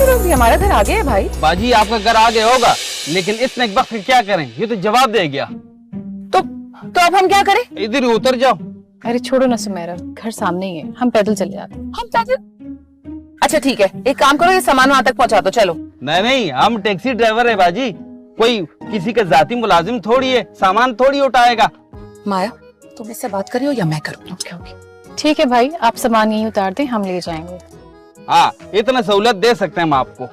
शुरू हो गई? हमारा घर आगे है भाई। बाजी आपका घर आगे होगा, लेकिन इतने वक्त क्या करें, ये तो जवाब दे गया। तो अब हम क्या करें? इधर ही उतर जाओ। अरे छोड़ो ना सुमेरा, घर सामने ही है, हम पैदल चले जाते हैं। हम पैदल? अच्छा ठीक है, एक काम करो, ये सामान वहां तक पहुंचा दो। चलो। नहीं, हम टैक्सी ड्राइवर है बाजी, कोई किसी का जाती मुलाजिम थोड़ी है, सामान थोड़ी उठाएगा। माया, तुम इससे बात करियो या मैं करूँ? ओके ठीक है भाई, आप सामान यहीं उतार दें, हम ले जाएंगे। हाँ, इतना सहूलत दे सकते हैं हम आपको।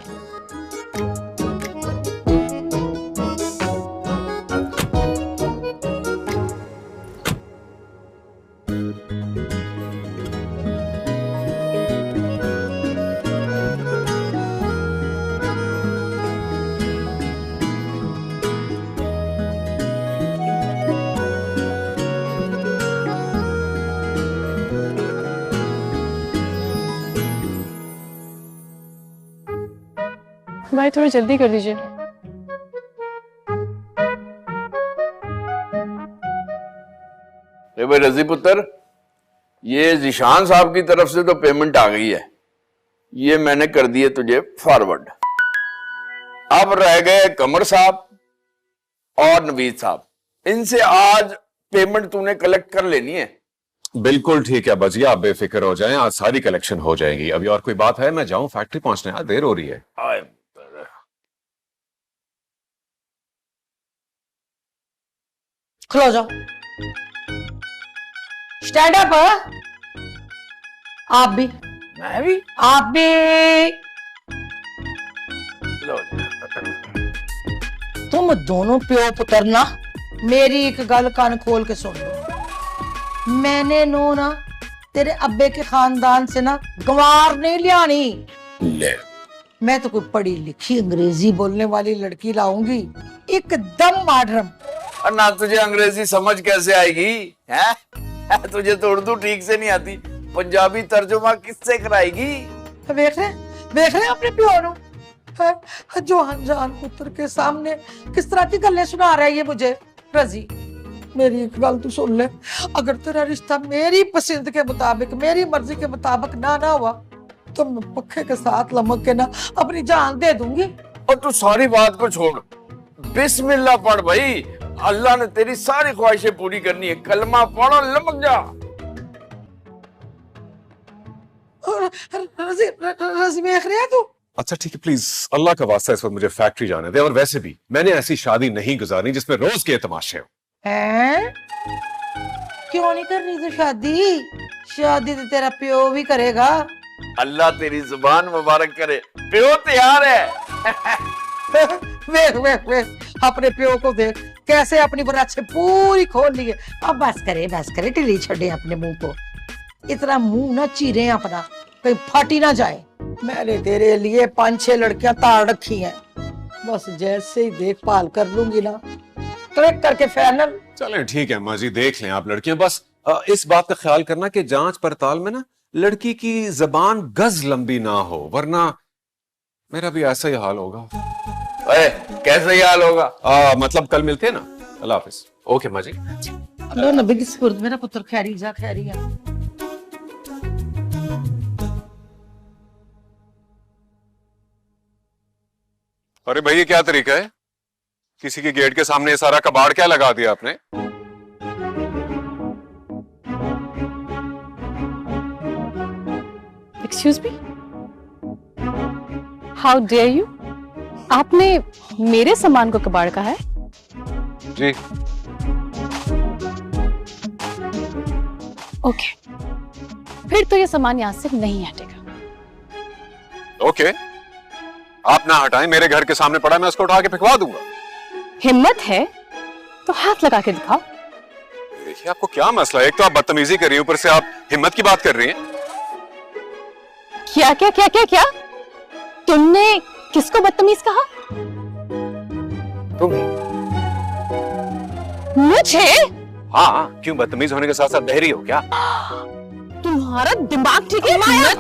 भाई थोड़ा जल्दी कर दीजिए। भाई रजी पुत्र, ये जिशान साहब की तरफ से तो पेमेंट आ गई है, ये मैंने कर दिए तुझे फॉरवर्ड। अब रह गए कमर साहब और नवीद साहब, इनसे आज पेमेंट तूने कलेक्ट कर लेनी है। बिल्कुल ठीक है बाजी, आप बेफिक्र हो जाएं, आज सारी कलेक्शन हो जाएगी। अभी और कोई बात है? मैं जाऊं फैक्ट्री पहुंचने, यार देर हो रही है। खलो जाओ, स्टैंड अप। आप भी, मैं भी, आप भी। तुम दोनों प्यो पुत्र ना मेरी एक गल कान खोल के सुन लो। मैंने नो ना तेरे अब्बे के खानदान से ना गंवार नहीं लियानी। ले, मैं तो कोई पढ़ी लिखी अंग्रेजी बोलने वाली लड़की लाऊंगी, एकदम मॉडर्न। और ना तुझे अंग्रेजी समझ कैसे आएगी है? तुझे तो उर्दू ठीक से नहीं आती, पंजाबी तर्जुमा किससे कराएगी? देख रहे अपने प्यो नु जो अनजान पुत्र के सामने किस तरह की गल्लें सुना रहा है ये मुझे। रजी, मेरी एक गल तू सुन ले, अगर तेरा रिश्ता मेरी पसंद के मुताबिक, मेरी मर्जी के मुताबिक ना हुआ तो मैं पक्के के साथ लमक के ना अपनी जान दे दूंगी। और तू सारी बात को छोड़, बिस्मिल्लाह पढ़ भाई, अल्लाह ने तेरी सारी ख्वाहिशें पूरी करनी है। कलमा पढ़ और लमक जा। रजी देख रहे तू? अच्छा ठीक है, प्लीज अल्लाह का वास्ता इस वक्त मुझे फैक्ट्री जाने दे। और वैसे भी मैंने ऐसी शादी नहीं गुजारनी जिसमें रोज के तमाशे हो। हैं? क्यों नहीं करनी तो शादी? शादी तो तेरा प्यो भी करेगा। अल्लाह तेरी जुबान मुबारक करे, प्यो तैयार है। वे अपने प्यो को देख कैसे अपनी बराछे पूरी खोल लिए। अब बस करे ढिली छोड़े अपने मुंह को, इतना मुंह ना चीरे अपना, कहीं फाटी ना जाए। मैंने तेरे लिए 5-6 लड़कियां ताड़ रखी हैं, बस जैसे ही देखभाल कर लूंगी ना ट्रैक करके फाइनल। चलें ठीक है अम्मा जी, देख लें आप लड़कियां, बस इस बात का ख्याल करना कि जांच पड़ताल में ना लड़की की जबान गज लंबी ना हो, वरना मेरा भी ऐसा ही हाल होगा। कैसे ही हाल होगा? मतलब कल मिलते हैं ना। अल्लाह हाफिज। ओके अम्मा जी। लो नबी की सुपुर्द, मेरा पुत्र खैरी जा खैरी है। अरे भाई ये क्या तरीका है, किसी के गेट के सामने सारा कबाड़ क्या लगा दिया आपने? Excuse me, how dare you? आपने मेरे सामान को कबाड़ कहा है? जी। ओके, फिर तो ये सामान यहाँ से नहीं हटेगा। ओके, आप ना हटाएं, मेरे घर के सामने पड़ा, मैं उसको उठा के फेंकवा दूंगा। हिम्मत है तो हाथ लगा के दिखाओ। देखिए आपको क्या मसला है, एक तो आप बदतमीजी कर रही हैं, ऊपर से आप हिम्मत की बात कर रही हैं। क्या क्या क्या क्या क्या? तुमने किसको बदतमीज कहा? तुम? मुझे? हाँ, क्यों बदतमीज होने के साथ साथ बहरी हो क्या? तुम्हारा दिमाग ठीक है? माया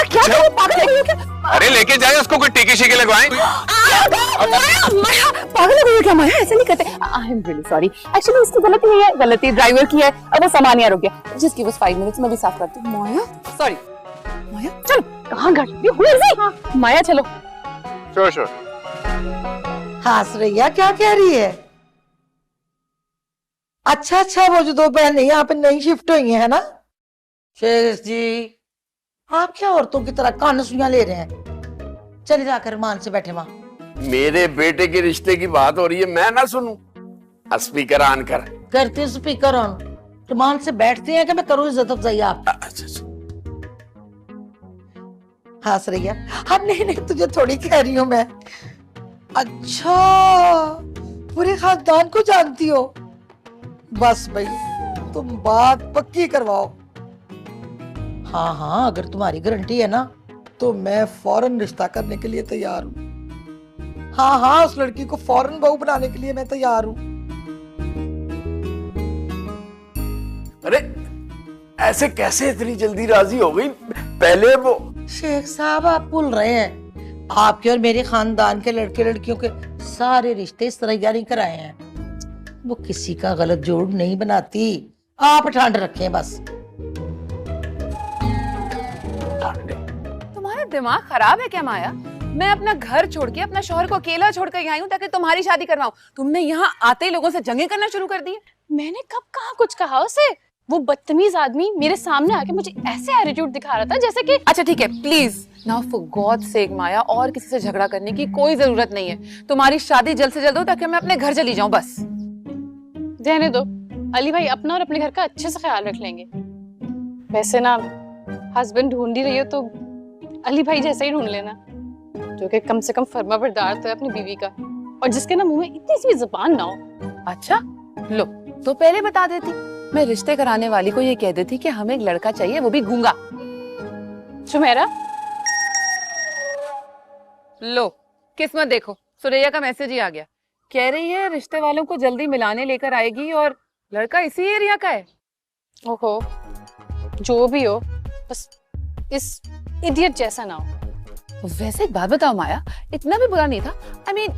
क्या अच्छा। पागल हो गई हो क्या? अरे लेके जाए उसको, कोई टीके शीके लगवाएं। माया पागल हो गई हो क्या? माया ऐसा नहीं करते। I am really sorry, actually उसकी गलती नहीं है, गलती ड्राइवर की है। अब वो सामान यहाँ रुक गया, जस्ट गिव अस 5 मिनट्स, मैं भी साफ करती हूँ। माया सॉरी। माया चलो, कहाँ घर माया चलो। श्योर। हंस रही है, क्या कह रही है? अच्छा, वो जो दो बहनें यहाँ पे नई शिफ्ट हुई हैं, है ना? शेख जी, आप क्या औरतों की तरह कान सुइयां ले रहे हैं? चले जाकर मान से बैठे वहां। मेरे बेटे के रिश्ते की बात हो रही है, मैं ना सुनूं? स्पीकर ऑन कर। करते स्पीकर ऑन। मान से बैठते हैं कि मैं करूँ इज्जत अफजाई आप? अच्छा। हंस रही है। हाँ नहीं, तुझे थोड़ी कह रही हूँ मैं। अच्छा, पूरे खानदान को जानती हो? बस भाई, तुम बात पक्की करवाओ। हाँ, अगर तुम्हारी गारंटी है ना, तो मैं फौरन रिश्ता करने के लिए तैयार हूँ। हाँ, उस लड़की को फौरन बहू बनाने के लिए मैं तैयार हूँ। अरे ऐसे कैसे इतनी जल्दी राजी हो गई? पहले वो शेख साहब, आप भूल रहे हैं, आपके और मेरे खानदान के लड़के लड़कियों के सारे रिश्ते इस तरह नहीं कराए हैं। वो किसी का गलत जोड़ नहीं बनाती। आप ठंड रखें बस। तुम्हारा दिमाग खराब है क्या माया? मैं अपना घर छोड़ के, अपना शौहर को अकेला छोड़कर यहाँ आई हूँ ताकि तुम्हारी शादी करवाऊं। तुमने यहाँ आते ही लोगों से जंगे करना शुरू कर दी। मैंने कब कहा कुछ कहा उसे? वो बदतमीज आदमी मेरे सामने आके मुझे ऐसे एटीट्यूड दिखा रहा था जैसे कि। अच्छा ठीक है, please now for God sake Maya, और किसी से झगड़ा करने की कोई जरूरत नहीं है। तुम्हारी शादी जल्द से जल्द हो ताकि मैं अपने घर चली जाऊं बस। रहने दो, अली भाई अपना और अपने घर का अच्छे से ख्याल रख लेंगे। वैसे ना, हस्बैंड ढूंढ ही रही हो तो अली भाई जैसा ही ढूंढ लेना, जो कि कम से कम फर्मा बरदार तो है अपनी बीवी का, और जिसके ना मुंह में इतनी सी जुबान ना हो। अच्छा लो, तो पहले बता देती, मैं रिश्ते कराने वाली को ये कह देती कि हमें एक लड़का चाहिए, वो भी गूंगा। सुमेरा, लो किस्मत देखो, सुरैया का मैसेज ही आ गया। कह रही है रिश्ते वालों को जल्दी मिलाने लेकर आएगी, और लड़का इसी एरिया का है। ओहो, जो भी हो, बस इस इडियट जैसा ना हो। वैसे एक बात बताओ माया, इतना भी बुरा नहीं था। I mean,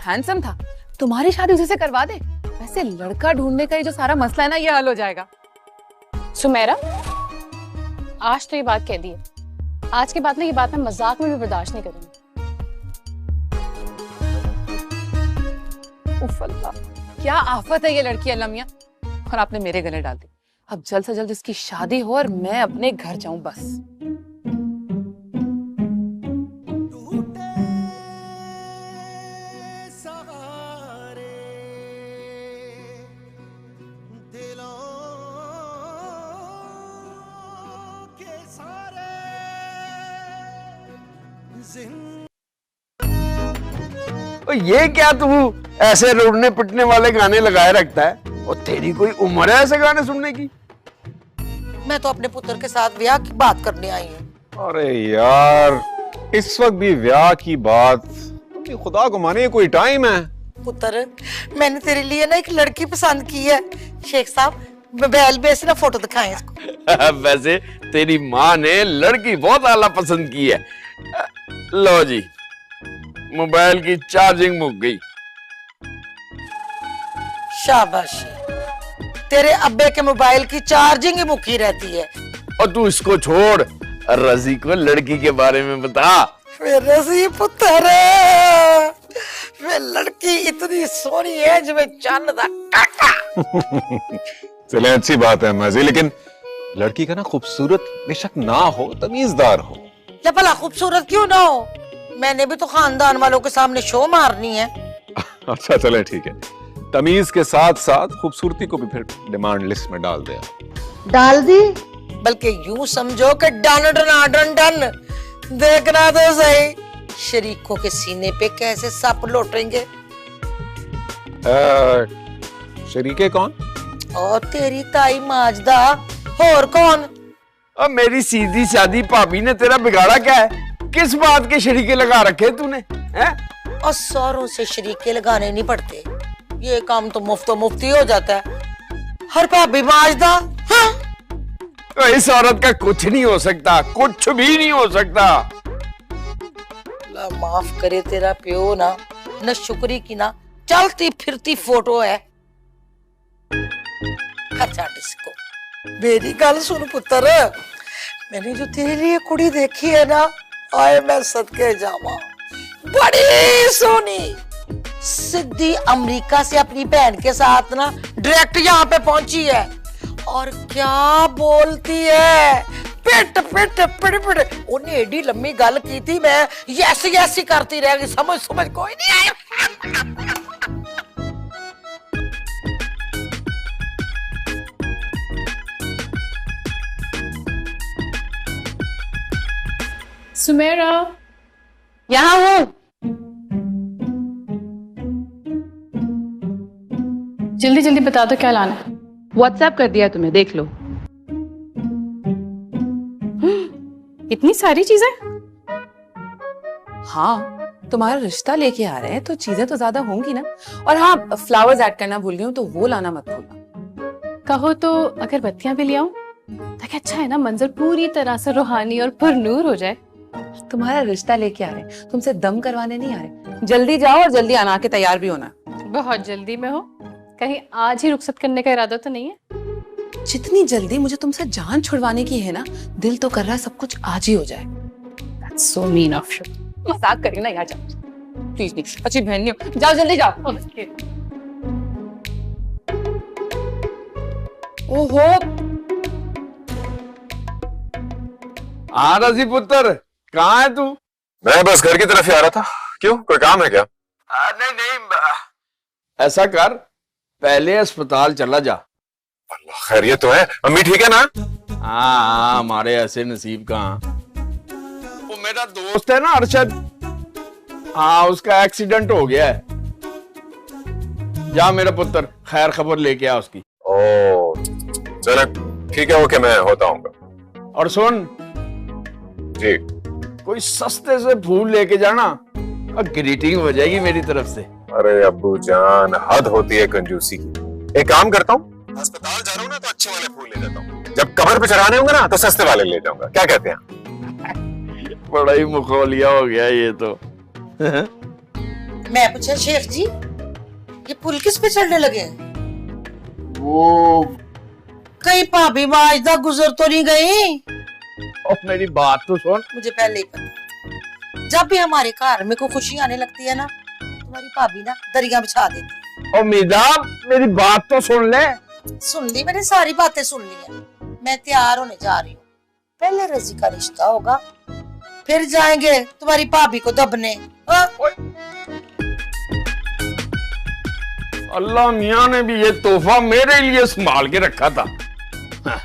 हैंडसम था। तुम्हारी शादी उसी से करवा दे। वैसे लड़का ढूंढने का ये जो सारा मसला है ना, ये हल हो जाएगा। सुमेरा, आज तो ये बात कह दी है, आज के बाद ना ये बात मैं मजाक में भी बर्दाश्त नहीं करूंगी। उफ अल्लाह, क्या आफत है ये लड़की अल्लाह मियां, और आपने मेरे गले डाल दी। अब जल्द से जल्द इसकी शादी हो और मैं अपने घर जाऊं बस। ये क्या तू ऐसे रोने पिटने वाले गाने लगाए रखता है? और तेरी कोई उम्र है ऐसे गाने सुनने की? मैं तो अपने पुत्र के साथ ब्याह की बात करने आई हूँ। अरे यार, इस वक्त भी ब्याह की बात? खुदा को माने कोई टाइम है? पुत्र, मैंने तेरे लिए ना एक लड़की पसंद की है। शेख साहब, मोबाइल पे से ना फोटो दिखाएं इसको। वैसे तेरी माँ ने लड़की बहुत आला पसंद की है। लो जी, मोबाइल की चार्जिंग मुक गई। शाबाश, तेरे अब्बे के मोबाइल की चार्जिंग ही मुक्की रहती है। और तू इसको छोड़, रजी को लड़की के बारे में बता। रजी पुत्र, वे लड़की इतनी सोनी है जिसमें चांद दा काका। चले, अच्छी बात है मजी, लेकिन लड़की का ना खूबसूरत बेशक ना हो, तमीजदार हो। या भला खूबसूरत क्यों ना हो, मैंने भी तो खानदान वालों के सामने शो मारनी है। अच्छा चले ठीक है, तमीज के साथ साथ खूबसूरती को भी फिर डिमांड लिस्ट में डाल दे। डाल दी, बल्कि यूं समझो कि डन डन डन डन। देखना तो सही, शरीकों के सीने पे कैसे सप लौटेंगे। शरीके कौन? और तेरी ताई माजदा, और कौन? अब मेरी सीधी सादी भाभी ने तेरा बिगाड़ा क्या है? किस बात के शरीके लगा रखे तूने? हैं? और सौरों से शरीके लगाने नहीं पड़ते, ये काम तो मुफ्ती हो जाता है। हर भाभी माजदा। हाँ? तो इस औरत का कुछ नहीं हो सकता, कुछ भी नहीं हो सकता। माफ करे तेरा प्यो ना, न शुक्री की ना चलती फिरती फोटो है। खर्चा डिस्को। मेरी गल सुन पुत्र, मैंने जो तेरे लिए कुड़ी देखी है ना, आए मैं सदके जावा, बड़ी सोनी, सीधी अमेरिका से अपनी बहन के साथ ना डायरेक्ट यहाँ पे पहुंची है। और क्या बोलती है, पिट पिट पिट पिट। उन्हें एडी लंबी गल की थी, मैं यस यस ही करती रह गई, समझ समझ कोई नहीं आया। सुमेरा, यहाँ हूँ। जल्दी जल्दी बता दो क्या लाना है। व्हाट्सएप कर दिया तुम्हें, देख लो। इतनी सारी चीजें? हाँ, तुम्हारा रिश्ता लेके आ रहे हैं तो चीजें तो ज्यादा होंगी ना। और हाँ, फ्लावर्स ऐड करना भूल गई हूँ, तो वो लाना मत भूलना। कहो तो अगरबत्तियां भी ले आऊं, ताकि अच्छा है ना, मंजर पूरी तरह से रूहानी और पुरनूर हो जाए। तुम्हारा रिश्ता लेके आ रहे हैं, तुमसे दम करवाने नहीं आ रहे। जल्दी जाओ और जल्दी आना के तैयार भी होना। बहुत जल्दी में हो, कहीं आज ही रुखसत करने का इरादा तो नहीं है? जितनी जल्दी मुझे तुमसे जान छुड़वाने की है ना, दिल तो कर रहा है सब कुछ आज ही हो जाए। That's so mean of you. मजाक करियो ना यार, जाओ प्लीज। नहीं, अच्छी बहन नहीं हो, जाओ जल्दी जाओ। ओहो, हाँ रजी पुत्र, कहाँ है तू? मैं बस घर की तरफ ही आ रहा था। क्यों, कोई काम है क्या? नहीं नहीं, ऐसा कर, पहले अस्पताल चला जा। अल्लाह खैरियत तो है। अम्मी ठीक है ना? हाँ, हमारे ऐसे नसीब कहाँ। वो मेरा दोस्त है ना अरशद, हाँ उसका एक्सीडेंट हो गया है। जा मेरा पुत्र, खैर खबर लेके आ उसकी। ओ चलो ठीक है, ओके, मैं होता हूँ। और सुन जी, कोई सस्ते से फूल लेके जाना, और ग्रीटिंग हो जाएगी मेरी तरफ से। अरे अब्बू जान, हद होती है कंजूसी की। एक काम करता हूँ, अस्पताल जा रहा हूँ ना तो अच्छे वाले फूल ले जाता हूँ, जब कब्र पे चढ़ाने होंगे ना तो सस्ते वाले ले जाऊंगा। क्या कहते हैं? बड़ा ही मुखौलिया हो गया ये तो। मैं पूछा शेख जी, ये फूल किस पे चढ़ने लगे हैं? वो कहीं भाभी माजदा गुजर तो नहीं गई? और मेरी बात तो सुन। मुझे पहले ही पता, जब भी हमारे घर में कोई खुशी आने लगती है ना, तुम्हारी भाभी ना दरिया बिछा देती है। और मीदा, मेरी बात तो सुन ले। सुन ली, मैंने सारी बातें सुन ली है। मैं तैयार होने जा रही हूँ, पहले रजी का रिश्ता होगा, फिर जाएंगे तुम्हारी भाभी को दबने। हाँ? अल्लाह मियाँ ने भी ये तोहफा मेरे लिए संभाल के रखा था। हाँ।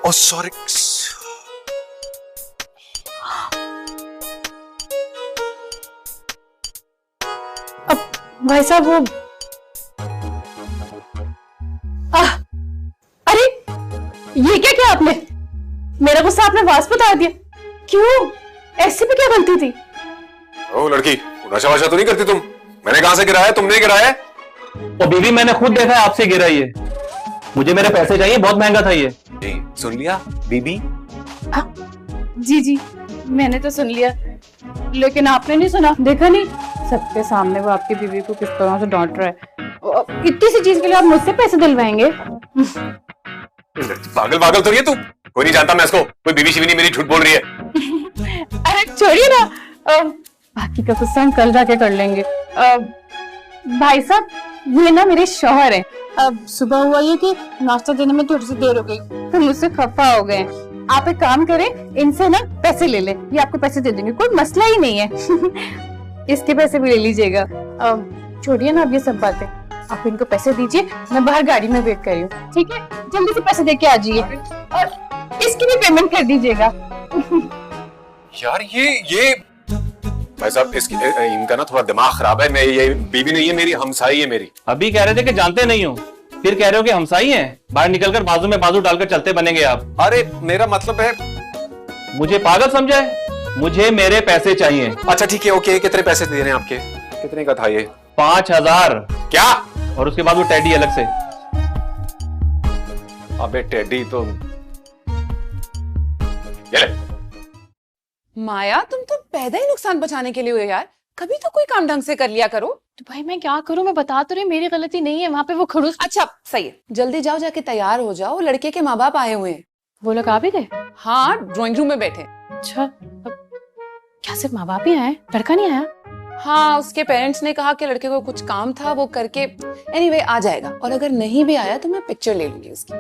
ओ सॉरी। भाई साहब वो अरे ये क्या किया आपने? मेरा गुस्सा आपने वास बता दिया। क्यों, ऐसी भी क्या गलती थी? ओ लड़की, नशा वशा तो नहीं करती तुम? मैंने कहां से गिराया, तुमने गिराया? तो बीवी मैंने खुद देखा है आपसे गिरा ये। मुझे मेरे पैसे चाहिए, बहुत महंगा था ये। जी सुन लिया बीबी? जी जी, मैंने तो सुन लिया, लेकिन आपने नहीं सुना, देखा नहीं? सबके सामने वो आपकी बीवी को किस तरह से डांट रहा है। इतनी सी चीज के लिए आप मुझसे पैसे दिलवाएंगे? पागल पागल तो नहीं है तू? कोई नहीं जानता मैं इसको, कोई बीवी शिवी नहीं मेरी, झूठ बोल रही है। अरे छोड़िए ना, बाकी का गुस्सा हम कल जाके कर लेंगे। भाई साहब, ये ना मेरे शौहर हैं। अब सुबह हुआ ये कि नाश्ता देने में थोड़ी सी देर हो गई, तो मुझसे खफा हो गए। आप एक काम करें, इनसे ना पैसे ले लें, ये आपको पैसे दे देंगे, कोई मसला ही नहीं है। इसके पैसे भी ले लीजिएगा। छोड़िए ना अब ये सब बातें, आप इनको पैसे दीजिए, मैं बाहर गाड़ी में वेट कर रही हूँ, ठीक है? जल्दी से पैसे दे के आ जाइए, और इसकी भी पेमेंट कर दीजिएगा। यार ये भाई साहब, इसकी इनका ना थोड़ा दिमाग खराब है। मैं ये बीबी नहीं है मेरी, हमसाई है मेरी। अभी कह रहे थे कि जानते नहीं हो, फिर कह रहे हो कि हमसाई हैं। बाहर निकलकर बाजू में बाजू डालकर चलते बनेंगे आप। अरे मेरा मतलब है, मुझे पागल समझा है? मुझे मेरे पैसे चाहिए। अच्छा ठीक है, ओके, कितने पैसे दे रहे हैं आपके? कितने का था ये? 5000। क्या? और उसके बाद वो टेडी अलग से। अबे टेडी तो ये ले। माया तुम तो पैदा ही नुकसान बचाने के लिए हुए यार, कभी तो कोई काम ढंग से कर लिया करो। तो भाई मैं क्या करूं, मैं बता तो रही मेरी गलती नहीं है, वहां पे वो खड़ूस। अच्छा सही है, जल्दी जाओ जाके तैयार हो जाओ, लड़के के माँ बाप आए हुए हैं। वो लोग आ भी गए? हाँ ड्राइंग रूम में बैठे। अच्छा, अब क्या सिर्फ माँ बाप ही आए, लड़का नहीं आया? हाँ उसके पेरेंट्स ने कहा कि लड़के को कुछ काम था वो करके एनीवे आ जाएगा, और अगर नहीं भी आया तो मैं पिक्चर ले लूंगी उसकी।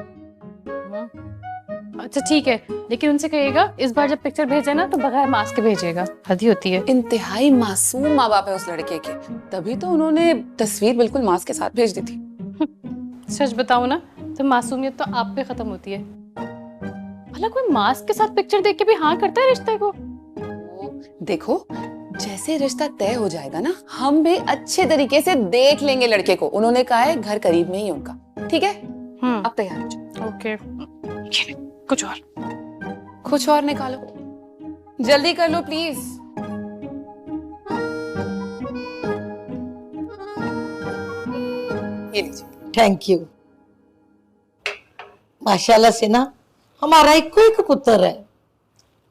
अच्छा ठीक है, लेकिन उनसे कहिएगा इस बार जब पिक्चर भेजे ना तो बगैर मास्क के भेजिएगा, हद ही होती है। इंतहाई मासूम माँ बाप है उस लड़के के, तभी तो उन्होंने तस्वीर बिल्कुल मास्क के साथ भेज दी थी। सच बताऊं ना तो मासूमियत तो आप पे खत्म होती है। भला कोई मास्क के साथ पिक्चर देख के भी हाँ करता है रिश्ते को? देखो जैसे रिश्ता तय हो जाएगा ना, हम भी अच्छे तरीके से देख लेंगे लड़के को। उन्होंने कहा है घर करीब में ही है उनका, ठीक है? अब तैयार हो जाओ। ओके, कुछ और निकालो, जल्दी कर लो प्लीज। ये लीजिए। Thank you. माशाल्लाह से ना हमारा एक पुत्र है।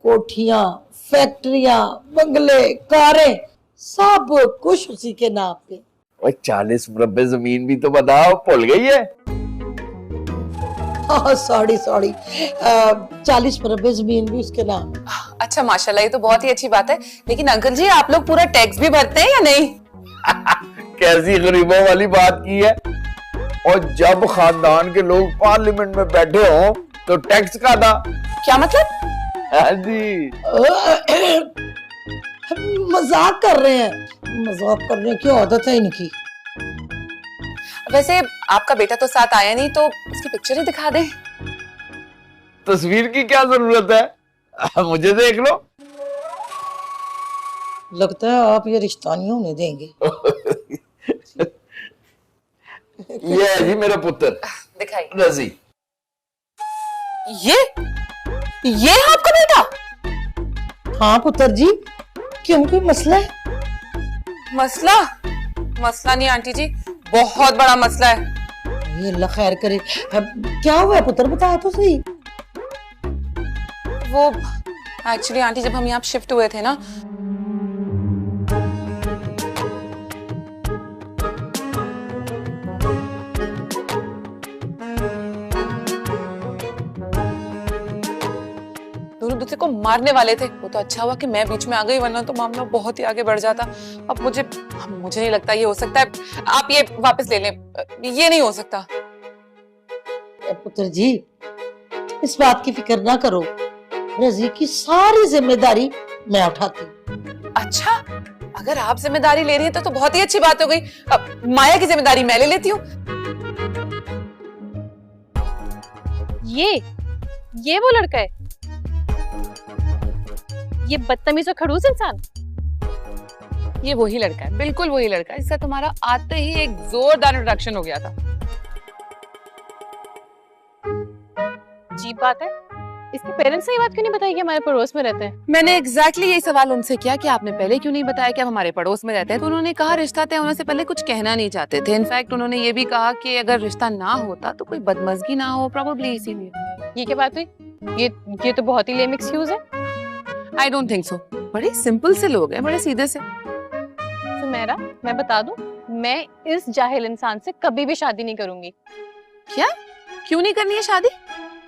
कोठियां, फैक्ट्रियां, बंगले, कारें, सब कुछ उसी के नाम पे। और 40 मुरब्बे जमीन भी तो बताओ, भूल गई है? सॉरी 40 मुरब्बे जमीन भी उसके नाम। अच्छा माशाल्लाह, ये तो बहुत ही अच्छी बात है। लेकिन अंकल जी आप लोग पूरा टैक्स भी भरते हैं या नहीं? कैसी गरीबों वाली बात की है। और जब खानदान के लोग पार्लियामेंट में बैठे हो तो टैक्स का था। क्या मतलब? हाँ जी, मजाक कर रहे हैं, मजाक करने की आदत है इनकी। वैसे आपका बेटा तो साथ आया नहीं, तो उसकी पिक्चर ही दिखा दे। तस्वीर की क्या जरूरत है, मुझे देख लो। लगता है आप ये रिश्ता नहीं होने देंगे। ये है जी मेरा पुत्र दिखाइए। रजी। ये है आपका बेटा? हाँ पुत्र जी, क्यों कोई मसला है? मसला नहीं आंटी जी, बहुत बड़ा मसला है। ये अल्लाह खैर करे। अब क्या हुआ है पुत्र, बताया तो सही। वो एक्चुअली आंटी जब हम यहाँ शिफ्ट हुए थे ना, दोनों दूसरे को मारने वाले थे। वो तो अच्छा हुआ कि मैं बीच में आ गई, वरना तो मामला बहुत ही आगे बढ़ जाता। अब मुझे नहीं लगता ये हो सकता है। आप ये वापस ले लें, ये नहीं हो सकता। पुत्र जी इस बात की फिक्र ना करो, रजी की सारी जिम्मेदारी मैं उठाती हूँ। अच्छा, अगर आप जिम्मेदारी ले रही हैं तो बहुत ही अच्छी बात हो गई। अब माया की जिम्मेदारी मैं ले लेती हूँ। ये वो लड़का है, ये बदतमीज और खड़ूस इंसान। ये वही लड़का है, बिल्कुल वही लड़का है। इसका तुम्हारा आते ही एक जोरदार इंट्रोडक्शन हो गया था। अजीब बात है, इसके पेरेंट्स ने ये बात क्यों नहीं बताई कि हमारे पड़ोस में रहते हैं? मैंने एग्जैक्टली यही सवाल उनसे किया कि आपने पहले क्यों नहीं बताया कि आप हमारे पड़ोस में रहते हैं। तो उन्होंने कहा रिश्ता तय होने से पहले कुछ कहना नहीं चाहते थे। इनफैक्ट उन्होंने ये भी कहा कि अगर रिश्ता ना होता तो कोई बदमजगी ना हो, प्रोबेबली इसीलिए। ये क्या बात हुई? ये तो बहुत ही लेम एक्सक्यूज है। I don't think so. बड़े सिंपल से लोग हैं, बड़े सीधे से। सुमेरा, मैं बता दूं, मैं इस जाहिल इंसान से कभी भी शादी नहीं करूंगी। क्या? क्यों नहीं करनी है शादी?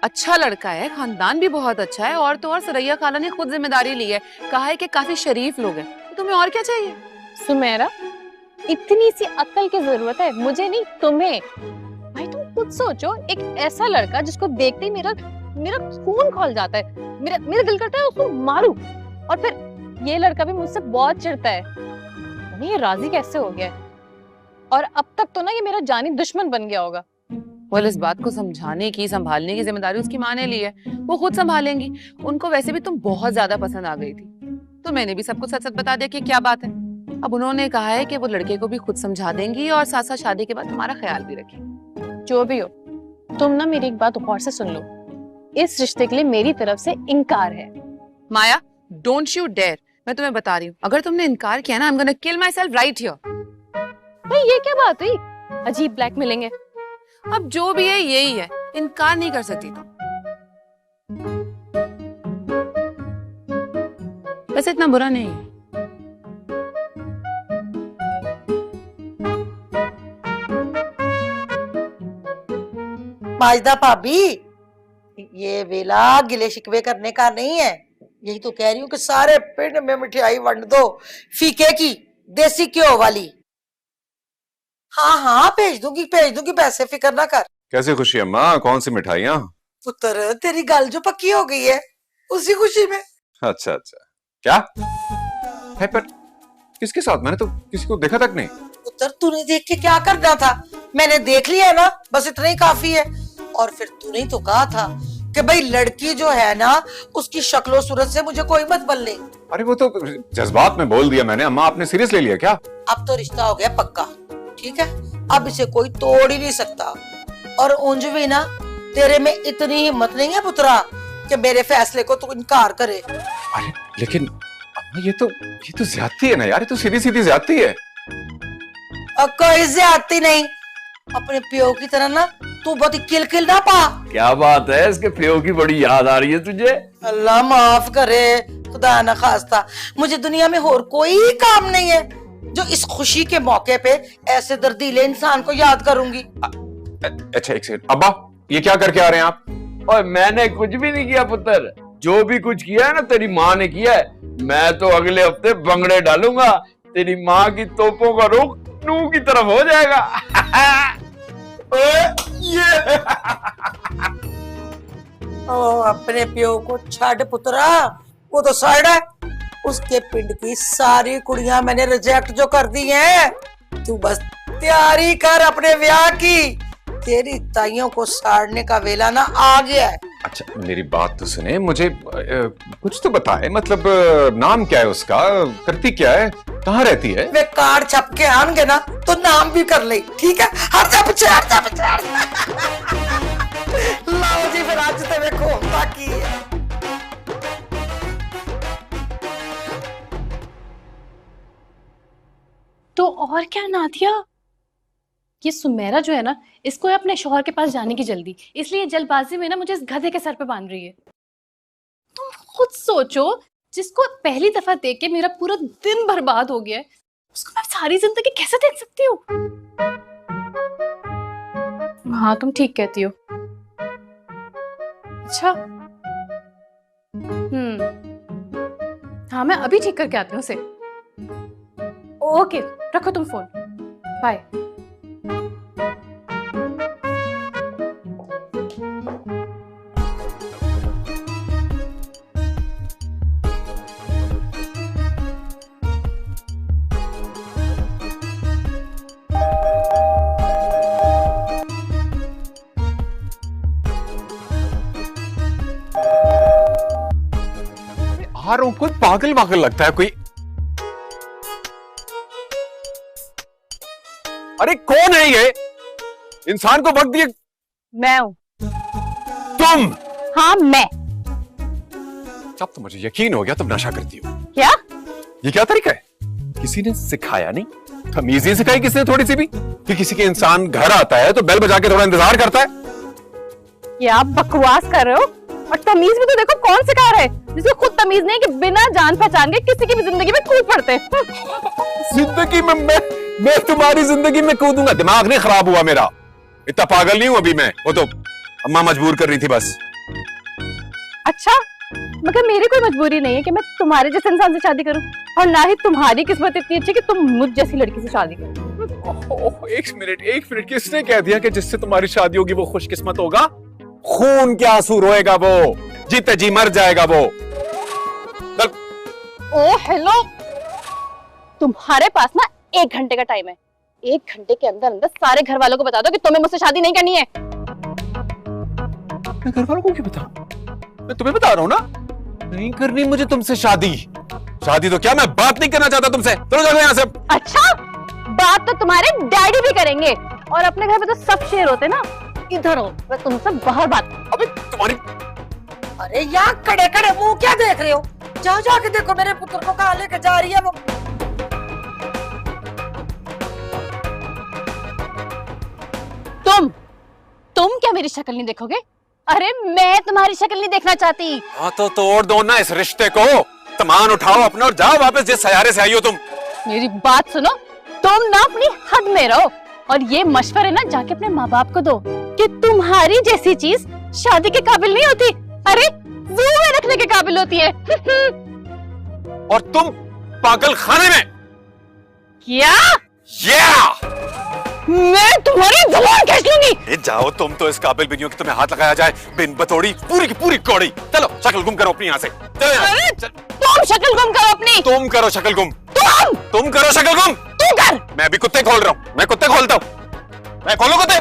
अच्छा लड़का है, खानदान भी बहुत अच्छा है, और तो और सरैया खाला ने खुद जिम्मेदारी ली है, कहा है कि काफी शरीफ लोग हैं। तो तुम्हें और क्या चाहिए? सुमेरा, इतनी सी अक्ल की जरूरत है, मुझे नहीं तुम्हें। भाई तुम खुद सोचो, एक ऐसा लड़का जिसको देखते ही मेरा खून खौल जाता है, मेरा दिल करता है उसको मारूं। और फिर ये लड़का भी मुझसे बहुत चिढ़ता है। ये राजी कैसे हो गया है? और अब तक तो ना ये मेरा जानी दुश्मन बन गया होगा। well, इस बात को समझाने की, संभालने की जिम्मेदारी उसकी माँ ने ली है, वो खुद संभालेंगी। उनको वैसे भी तुम बहुत ज्यादा पसंद आ गई थी, तो मैंने भी सबको सच सच बता दिया कि क्या बात है। अब उन्होंने कहा है कि वो लड़के को भी खुद समझा देंगी और साथ साथ शादी के बाद तुम्हारा ख्याल भी रखेंगी। जो भी हो, तुम ना मेरी एक बात गौर से सुन लो, इस रिश्ते के लिए मेरी तरफ से इनकार है। माया, डोंट यू डेयर, मैं तुम्हें बता रही हूँ, अगर तुमने इनकार किया ना, I am gonna kill my self right here. भाई ये क्या बात हुई? अजीब ब्लैकमेलिंग है। अब जो भी है यही है, इनकार नहीं कर सकती तुम। वैसे इतना बुरा नहीं है। माजदा भाभी, ये वेला गिले शिकवे करने का नहीं है। यही तो कह रही हूँ कि सारे पिंड में मिठाई वंड दो, फीके की, देसी घ्यो वाली। हाँ हाँ भेज दूंगी, पैसे फिक्र ना कर। कैसे खुशी अम्मा, कौन सी मिठाइयाँ? पुत्र तेरी गल जो पक्की हो गई है, उसी खुशी में। अच्छा अच्छा, क्या है? पर किसके साथ? मैंने तो किसी को देखा तक नहीं। पुत्र तूने देख के क्या करना था? मैंने देख लिया है ना, बस इतना ही काफी है। और फिर तूने तो कहा था कि भाई लड़की जो है ना, उसकी शक्लो सूरत से मुझे कोई मत बल्ले। अरे वो तो जज्बात में बोल दिया मैंने अम्मा, आपने सीरियस ले लिया क्या? अब तो रिश्ता हो गया पक्का, ठीक है? अब इसे कोई तोड़ ही नहीं सकता। और उंज भी ना, तेरे में इतनी हिम्मत नहीं है पुत्रा कि मेरे फैसले को तू इनकार करे। अरे लेकिन अम्मा ये तो ज्यादती है ना यार, ये तो सीधी सीधी ज्यादती है। और कोई ज्यादती नहीं। अपने पियो की तरह ना तू बहुत ही किल ना पा। क्या बात है, इसके प्यो की बड़ी याद आ रही है तुझे? अल्लाह माफ करे, खुदा न खास्ता। मुझे दुनिया में और कोई काम नहीं है जो इस खुशी के मौके पे ऐसे दर्दीले इंसान को याद करूंगी। अच्छा एक सेकंड, अब्बा ये क्या करके आ रहे हैं आप? और मैंने कुछ भी नहीं किया पुत्र, जो भी कुछ किया है ना तेरी माँ ने किया है। मैं तो अगले हफ्ते बंगड़े डालूंगा, तेरी माँ की तोपों का रुख नू की तरफ हो जाएगा। ये ओ अपने प्यो को छाड़ पुत्रा, वो तो साइड है। उसके पिंड की सारी कुड़ियां मैंने रिजेक्ट जो कर दी हैं। तू बस तैयारी कर अपने ब्याह की, तेरी ताइयों को साड़ने का वेला ना आ गया है। अच्छा मेरी बात तो सुने, मुझे कुछ तो बताए, मतलब नाम क्या है उसका, करती क्या है, कहाँ रहती है? वे कार्ड छप के आएंगे ना तो नाम भी कर ले, ठीक है? हट जा पीछे, हट जा पीछे। लाओ जी फिर आज ते देखो बाकी है। तो और क्या नादिया, ये सुमेरा जो है ना, इसको है अपने शौहर के पास जाने की जल्दी, इसलिए जल्दबाजी में ना मुझे इस गधे के सर पे बांध रही है। तुम खुद सोचो, जिसको पहली दफा देख के मेरा पूरा दिन बर्बाद हो गया है, उसको मैं सारी जिंदगी कैसे देख सकती हूँ? हाँ तुम ठीक कहती हो। अच्छा हाँ मैं अभी ठीक करके आती हूँ उसे। ओके रखो तुम फोन, बाय। आ रहा हूं, कोई पागल वागल लगता है कोई। अरे कौन है ये? इंसान को वक्त दिए। मैं हूं। तुम? हाँ मैं। जब तो मुझे यकीन हो गया तुम नशा करती हो। क्या? ये क्या तरीका है? किसी ने सिखाया नहीं, तमीज नहीं सिखाई किसी ने थोड़ी सी भी, कि किसी के इंसान घर आता है तो बेल बजा के थोड़ा इंतजार करता है। ये आप बकवास कर रहे हो, और तमीज भी तो देखो कौन सिखा रहा है, जिसको खुद तमीज नहीं कि बिना जान पहचान के किसी की भी जिंदगी में कूद पड़ते हैं। जिंदगी में मैं तुम्हारी जिंदगी में कूदूंगा? दिमाग नहीं खराब हुआ मेरा? इतना पागल नहीं हूं अभी मैं, वो तो अम्मा मजबूर कर रही थी बस। अच्छा मगर मेरी कोई मजबूरी नहीं है कि मैं तुम्हारे जैसे इंसान से शादी करूं, और ना ही तुम्हारी किस्मत इतनी अच्छी कि तुम मुझ जैसी लड़की से शादी करो। एक मिनट, किसने कह दिया कि जिससे तुम्हारी शादी होगी वो खुशकिस्मत होगा? खून के आंसू रोएगा वो, जीते जी मर जाएगा वो। ओ हेलो, तुम्हारे पास ना 1 घंटे का टाइम है, 1 घंटे के अंदर अंदर सारे घर वालों को बता दो कि तुम्हें मुझसे शादी नहीं करनी है। मैं घर वालों को क्यों बताऊं? मैं तुम्हें बता रहा हूं ना, नहीं करनी मुझे तुमसे शादी। शादी तो क्या, मैं बात नहीं करना चाहता तुमसे, चलो जाओ यहाँ से। अच्छा बात तो तुम्हारे डैडी भी करेंगे, और अपने घर में तो सब शेर होते ना। इधर हो, मैं तुमसे बाहर बात। अबे तुम्हारी, अरे यहाँ खड़े खड़े मुंह क्या देख रहे हो? जाओ जाके देखो मेरे पुत्र को कहाँ लेके जा रही है वो। तुम मेरी शक्ल नहीं देखोगे? अरे मैं तुम्हारी शक्ल नहीं देखना चाहती। हाँ तो तोड़ दो ना इस रिश्ते को, सामान उठाओ अपना और जाओ वापस जिस सयारे से आई हो तुम। मेरी बात सुनो, तुम ना अपनी हद में रहो और ये मशवरे ना जाके अपने माँ बाप को दो कि तुम्हारी जैसी चीज शादी के काबिल नहीं होती, अरे जू में रखने के काबिल होती है। और तुम पागल खाने में। क्या? मैं तुम्हारी जुबान खींच लूंगी। जाओ, तुम तो इस काबिल भी नहीं हो कि तुम्हें हाथ लगाया जाए। बिन बतौड़ी पूरी की पूरी कौड़ी। चलो शक्ल गुम करो अपनी यहाँ से। अरे तुम शक्ल गुम करो अपनी। तुम करो शक्ल गुम। तुम करो शक्ल गुम। तू कर। मैं भी कुत्ते खोल रहा हूँ, मैं कुत्ते खोलता हूँ। मैं खोलो कुत्ते,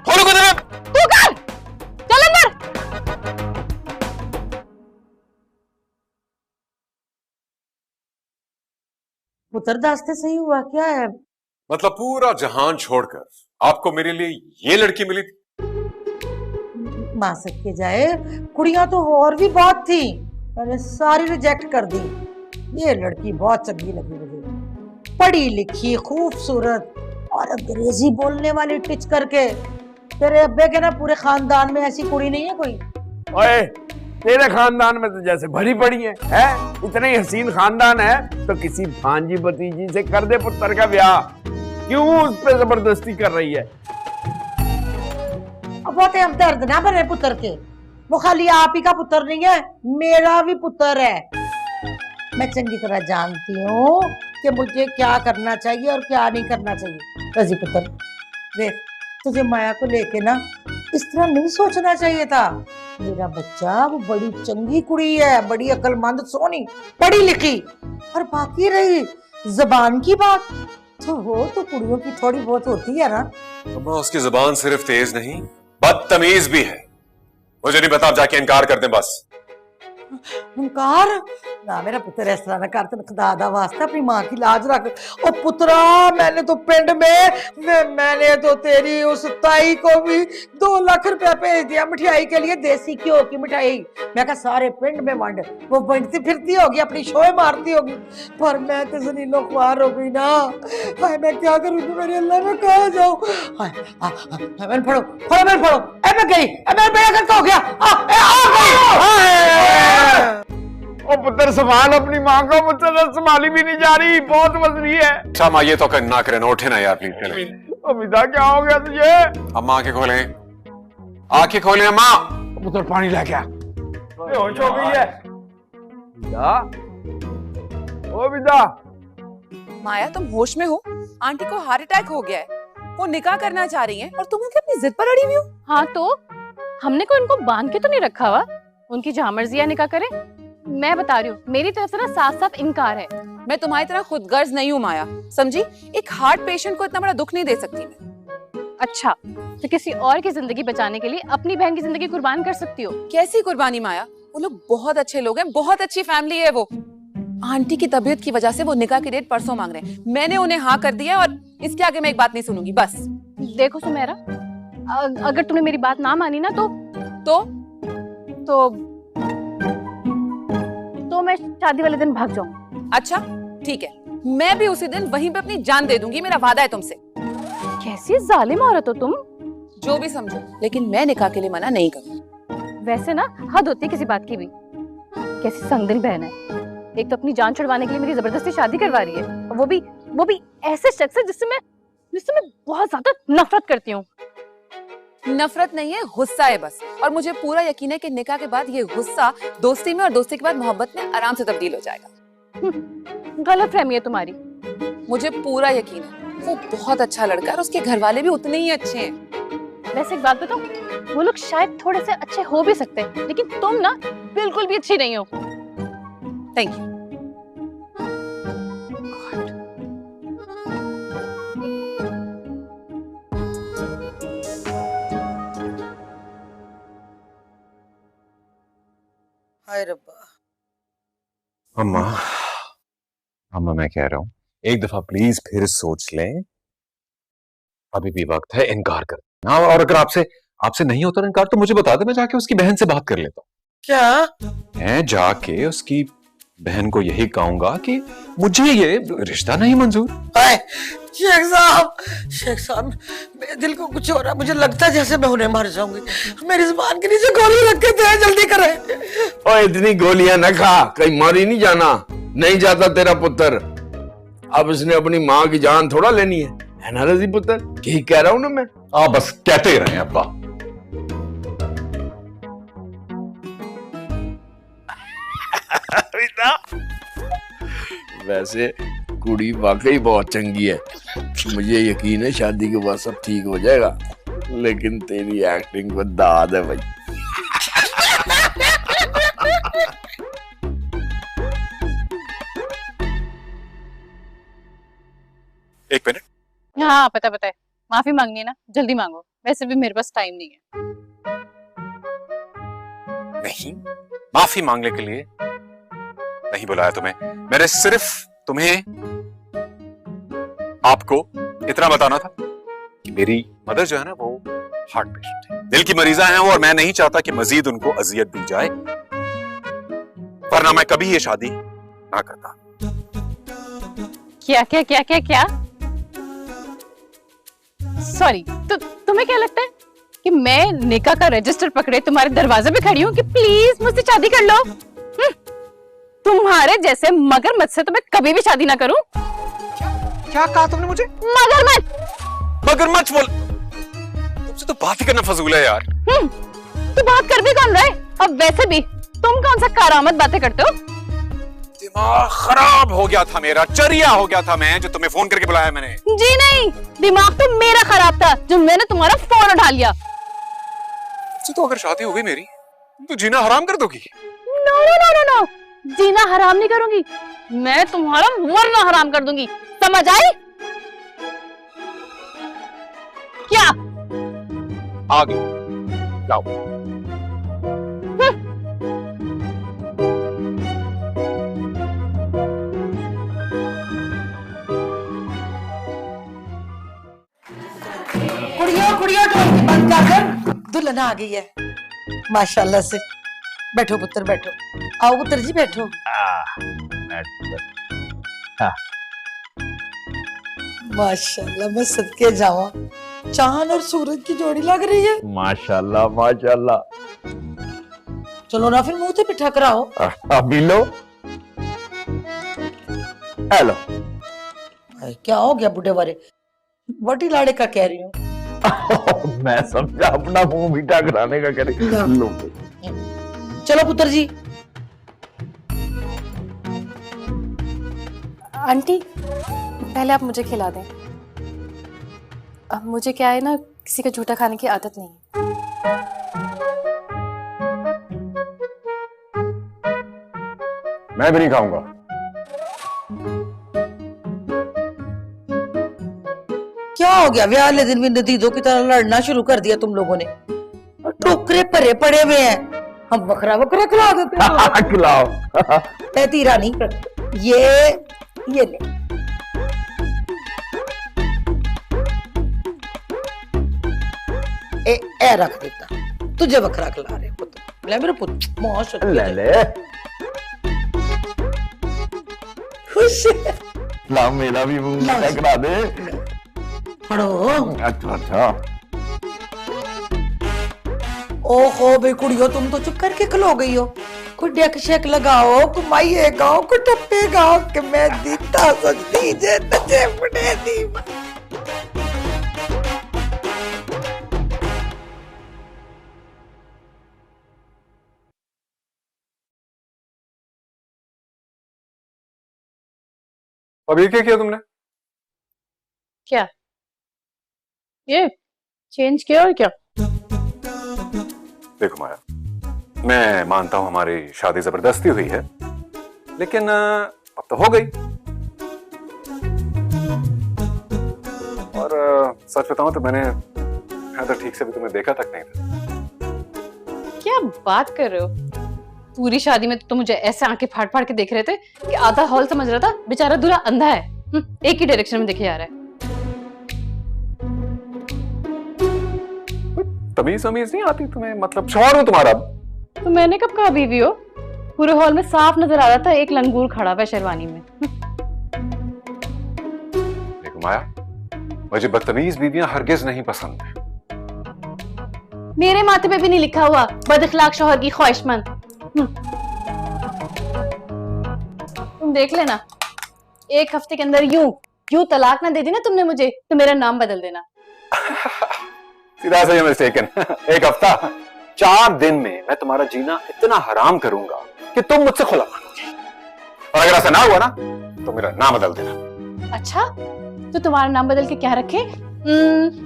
खोलो कुत्ते। तू कर, चल अंदर। पुत्र दास्ते सही हुआ क्या है? मतलब पूरा जहान छोड़कर आपको मेरे लिए ये लड़की मिली थी? मां सके जाए, कुड़ियां तो और भी बहुत थी, मैंने सारी रिजेक्ट कर दी। ये लड़की बहुत चंगी लगी मुझे, पढ़ी लिखी, खूबसूरत और अंग्रेजी बोलने वाली टिच करके। तेरे अब्बे के ना पूरे खानदान में ऐसी कुड़ी नहीं है कोई। ओए, तेरे खानदान में तो जैसे भरी पड़ी है? इतना ही हसीन खानदान है तो किसी भांजी भतीजी से कर दे पुत्र का ब्याह, क्यों उस पे जबरदस्ती कर रही है? अब बहुत हम दर्द ना बने पुत्र के, वो खाली आप ही का पुत्र नहीं है, मेरा भी पुत्र है। मैं चंगी तरह जानती हूँ कि मुझे क्या करना चाहिए और क्या नहीं करना चाहिए। रजी पुत्र देख, तुझे माया को लेके ना इस तरह नहीं सोचना चाहिए था। मेरा बच्चा वो बड़ी चंगी कुड़ी है, बड़ी अक्लमंद, सोनी, पढ़ी लिखी। और बाकी रही जबान की बात, तो वो तो कुड़ियों की थोड़ी बहुत होती है ना। अम्मा उसकी जुबान सिर्फ तेज नहीं, बदतमीज भी है। मुझे नहीं पता, आप जाके इनकार कर दें बस। इनकार ना, मेरा पुत्र इस तरह ना कर, तेन खुदा दा वास्ता अपनी मां की लाज रख। ओ पुत्रा, मैंने तो पिंड में मैंने तो तेरी उस ताई को भी 2 लाख रुपया भेज दिया मिठाई के लिए, देसी घ्यो की मिठाई। मैं कहा सारे पिंड में वंड, वो बंटती फिरती होगी, अपनी शोए मारती होगी, पर मैं तो जलीलो ख्वार हो गई ना। हाय मैं क्या करूंगी, मेरे अल्लाह में कहा जाऊं। हाय मैंने फड़ो फड़ो, मैंने फड़ो, ए मैं गई, ए मेरा बेड़ा करता हो गया, आ गई। ओ पुत्र संभाल अपनी माँ को, मुझसे संभाली भी नहीं जा रही, बहुत वजनी है। अच्छा अम्मा ये तो ना करें ना, उठे ना यार प्लीज। चले अमिता क्या हो गया तुझे? अम्मा आंखें खोलें, आंखें खोलें अम्मा। पुत्र पानी ला क्या, बेहोश हो गई है। विदा, ओ विदा। माया तुम होश में हो? आंटी को हार्ट अटैक हो गया है, वो निकाह करना चाह रही हैं और तुम उनकी अपनी जिद पर अड़ी हुई हो। हाँ तो हमने को इनको बांध के तो नहीं रखा हुआ, उनकी जहाँ मर्जी है निकाह करें। मैं बता रही हूँ, मेरी तरफ से ना साफ साफ इनकार है। मैं तुम्हारी तरह खुदगर्ज नहीं हूँ माया, समझी? एक हार्ट पेशेंट को इतना बड़ा दुख नहीं दे सकती मैं। अच्छा तो किसी और की जिंदगी बचाने के लिए अपनी बहन की जिंदगी कुर्बान कर सकती हो? कैसी कुर्बानी माया, वो लोग बहुत अच्छे लोग हैं, बहुत अच्छी फैमिली है वो। आंटी की तबीयत की वजह से वो निकाह की डेट परसों मांग रहे हैं, मैंने उन्हें हाँ कर दिया और इसके आगे मैं एक बात नहीं सुनूंगी बस। देखो सुमेरा, अगर तुमने मेरी बात ना मानी ना तो मैं शादी वाले दिन भाग जाऊँ। अच्छा ठीक है, मैं भी उसी दिन वहीं पे अपनी जान दे दूंगी, मेरा वादा है तुमसे। कैसी जालिम औरत हो तुम। जो भी समझो, लेकिन मैं निकाह के लिए मना नहीं करूंगी। वैसे ना हद होती है किसी बात की भी। कैसी संगदिल बहन है, एक तो अपनी जान छुड़वाने के लिए मेरी जबरदस्ती शादी करवा रही है, और वो भी ऐसे शख्स है जिससे मैं बहुत ज्यादा नफरत करती हूँ। नफरत नहीं है, गुस्सा है बस। और मुझे पूरा यकीन है कि निकाह के बाद ये गुस्सा दोस्ती में और दोस्ती के बाद मोहब्बत में आराम से तब्दील हो जाएगा। गलत फहमी है तुम्हारी। मुझे पूरा यकीन है, वो बहुत अच्छा लड़का है और उसके घर वाले भी उतने ही अच्छे हैं। वैसे एक बात बताओ, वो लोग शायद थोड़े से अच्छे हो भी सकते हैं, लेकिन तुम ना बिल्कुल भी अच्छी नहीं हो। Thank you. हाय रब्बा। अम्मा अम्मा मैं कह रहा हूँ एक दफा प्लीज फिर सोच लें, अभी भी वक्त है, इनकार कर देना। और अगर आपसे नहीं होता इनकार तो मुझे बता दे, मैं जाके उसकी बहन से बात कर लेता हूँ। क्या? मैं जाके उसकी बहन को यही कहूंगा कि मुझे ये रिश्ता नहीं मंजूर। हाय शेख साहब मेरे दिल को कुछ हो रहा है, मुझे लगता है जैसे मैं उन्हें मार जाऊंगी। मेरी जुबान के नीचे गोली रख के दे, जल्दी करें। और इतनी गोलियां न खा, कहीं मारी नहीं जाना, नहीं जाता तेरा पुत्र। अब इसने अपनी माँ की जान थोड़ा लेनी है ना रजी पुत्र? यही कह रहा हूं ना मैं। आप बस कहते ही रहे अब्बा। वैसे कुड़ी वाकई बहुत चंगी है, मुझे यकीन है शादी के बाद सब ठीक हो जाएगा, लेकिन तेरी एक्टिंग पर दाद है भाई। एक मिनट। हाँ पता है, माफी मांगनी है ना, जल्दी मांगो, वैसे भी मेरे पास टाइम नहीं है। नहीं, माफी मांगने के लिए नहीं बुलाया तुम्हें, मैंने सिर्फ तुम्हें आपको इतना बताना था कि मेरी मदर जो है ना वो हार्ट पेशेंट है, दिल की मरीजा है वो, और मैं नहीं चाहता कि मजीद उनको अजियत दी जाए, वरना मैं कभी ये शादी ना करता। क्या क्या क्या क्या क्या? सॉरी, तो तुम्हें क्या लगता है कि मैं निकाह का रजिस्टर पकड़े तुम्हारे दरवाजे पे खड़ी हूँ कि प्लीज मुझसे शादी कर लो? तुम्हारे जैसे मगरमच्छ से तो मैं कभी भी शादी ना करूं। क्या कहा तुमने मुझे? मगरमच्छ। मगरमच्छ बोल? तुमसे तो बात ही करना फजूल है यार। तो बात कर भी कौन रहा है? अब वैसे भी तुम कौन सा कारामत बातें करते हो? दिमाग खराब हो गया था मेरा, चरिया हो गया था मैं, जो तुम्हें फोन करके बुलाया मैंने। जी नहीं, दिमाग तो मेरा खराब था जो मैंने तुम्हारा फोन उठा लिया। तो अगर शादी हो गई मेरी तो जीना हराम कर दोगी? No no no no no, जीना हराम नहीं करूंगी, मैं तुम्हारा मरना हराम कर दूंगी, समझ आई? क्या आ गई, जाओ। कुड़ियों ढोलकी बंद कर कर, दुल्हन आ गई है माशाल्लाह से। बैठो पुत्र बैठो, आओ पुत्र जी बैठो। माशाल्लाह, मैं सदके जाऊं, चांद और सूरज की जोड़ी लग रही है। माशाल्लाह माशाल्लाह। चलो ना फिर मुंह से पिठा कराओ। अभी लो, हेलो। क्या हो गया बुढ़े वाले, वटी लाड़े का कह रही हूँ। मैं समझा अपना मुंह मीठा कराने का कह रही। लो चलो पुत्र जी। आंटी पहले आप मुझे खिला दें, अब मुझे क्या है ना, किसी का झूठा खाने की आदत नहीं है। मैं भी नहीं खाऊंगा। क्या हो गया, ब्याह वाले दिन भी नतीजों की तरह लड़ना शुरू कर दिया तुम लोगों ने। टोकरे भरे पड़े हुए हैं, हम बकरा बकरा खिला देते हैं। खिलाओ। तीरा नहीं, ये ले। ए रख देता, तुझे बकरा खिला रहे पुत्र। ले मेरे पुत्र, माशाल्लाह। ले ले, खुश है। ला मेरा भी मुंह मीठा करा दे। पढ़ो। अच्छा। ओहो बे कुड़ियों, तुम तो चुप करके खलो गई हो। कोई डेक शेक लगाओ, कुमाइए गाओ, कोई टप्पे गाओ कि मैं दीता सजती जे नचे बड़े दी। अब ये क्या किया तुमने? क्या ये चेंज किया और क्या? देखो माया, मैं मानता हूं हमारी शादी जबरदस्ती हुई है, लेकिन अब तो हो गई। और सच बताऊं तो मैंने तो ठीक से भी तुम्हें देखा तक नहीं था। क्या बात कर रहे हो? पूरी शादी में तो तुम मुझे ऐसे आंखें फाड़ फाड़ के देख रहे थे कि आधा हॉल समझ रहा था बेचारा दूल्हा अंधा है। एक ही डायरेक्शन में देखे जा रहा है। तमीज वमीज नहीं आती तुम्हें? मतलब शौहर हो तुम्हारा। तो मैंने कब कहा बीवी हो? पूरे हॉल में साफ नजर आ रहा था एक लंगूर खड़ा हुआ है शेरवानी में। देखो माया, मुझे बदतमीज बीवियां हरगिज नहीं पसंद है। मेरे माथे पे भी नहीं लिखा हुआ बदअखलाक शौहर की ख्वाहिशमंद। तुम देख लेना, एक हफ्ते के अंदर यूं तलाक ना दे दी ना तुमने मुझे, तो मेरा नाम बदल देना। सीधा सही मिस्टेकन। एक हफ्ता, 4 दिन में मैं तुम्हारा जीना इतना हराम करूंगा कि तुम मुझसे खुला मांगोगे, और अगर ऐसा ना हुआ ना तो मेरा नाम बदल देना। अच्छा, तो तुम्हारा नाम बदल के क्या रखे?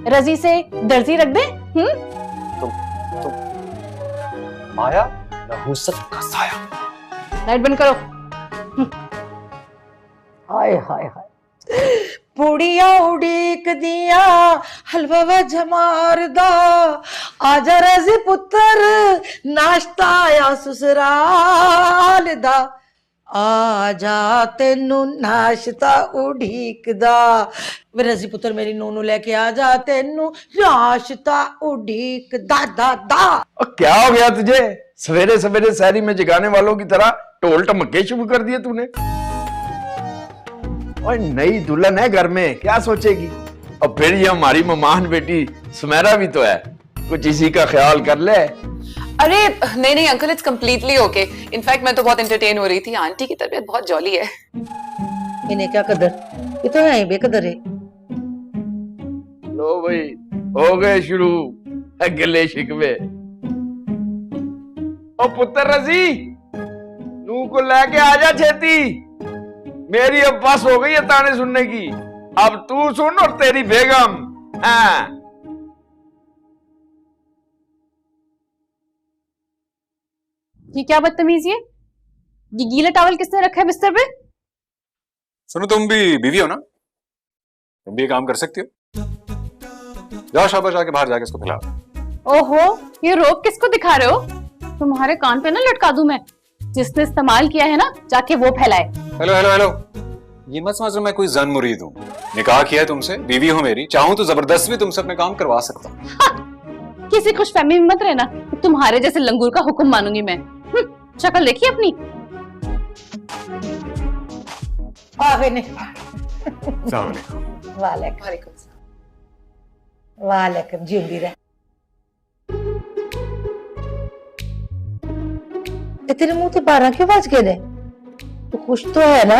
रजी से दर्जी रख दे? तुम माया नहुसत का साया। लाइट बंद करो। हाय हाय हाय, पूड़िया उड़ीक दिया हलवा व जमार दा, आजा रजी पुत्र नाश्ता आया ससुराल दा, आजा तेनू नाश्ता उड़ीक दा। वे रजी पुत्र मेरी नूनू लेके आ जा, तेनू नाश्ता उड़ीक दा दा दा। और क्या हो गया तुझे? सवेरे सवेरे शहरी में जगाने वालों की तरह टोल टमके शुरू कर दिए तूने। और नई दुल्हन है घर में, क्या सोचेगी? और फिर ये हमारी मेहमान बेटी सुमेरा भी तो है, कुछ इसी का ख्याल कर ले। अरे नहीं uncle, it's completely okay. In fact मैं तो बहुत एंटरटेन हो रही थी। आंटी की तबीयत बहुत जॉली है। इन्हें क्या कदर, ये तो है बेकदर है। लो भाई, हो गए शुरू गिले शिकवे। ओ पुत्र रजी, नू को लेके आजा छेती। मेरी अब बस हो गई है ताने सुनने की, अब तू सुन और तेरी बेगम। हाँ। ये क्या बदतमीजी है? ये गीला टॉवल किसने रखा है बिस्तर पे? सुनो, तुम भी बीवी हो ना, तुम भी ये काम कर सकती हो। जाओ शाबाश, जाके बाहर जाके इसको खिलाओ। ओहो, ये रोब किसको दिखा रहे हो? तुम्हारे कान पे ना लटका दूं मैं। जिसने इस्तेमाल किया है ना, जाके वो फैलाए। हेलो हेलो हेलो, ये मत समझ लो मैं कोई जन मुरीद हूँ। निकाह किया है तुमसे, बीवी हो मेरी, चाहूं तो जबरदस्त भी तुमसे अपने काम करवा सकता हूँ। किसी खुशफहमी में मत रहना, तुम्हारे जैसे लंगूर का हुक्म मानूंगी मैं। शक्ल देखी अपनी। वालेकुम वालेकुम, जिंदी रह। तेरे मुंह से 12 क्यों बज गए? तू खुश तो है ना?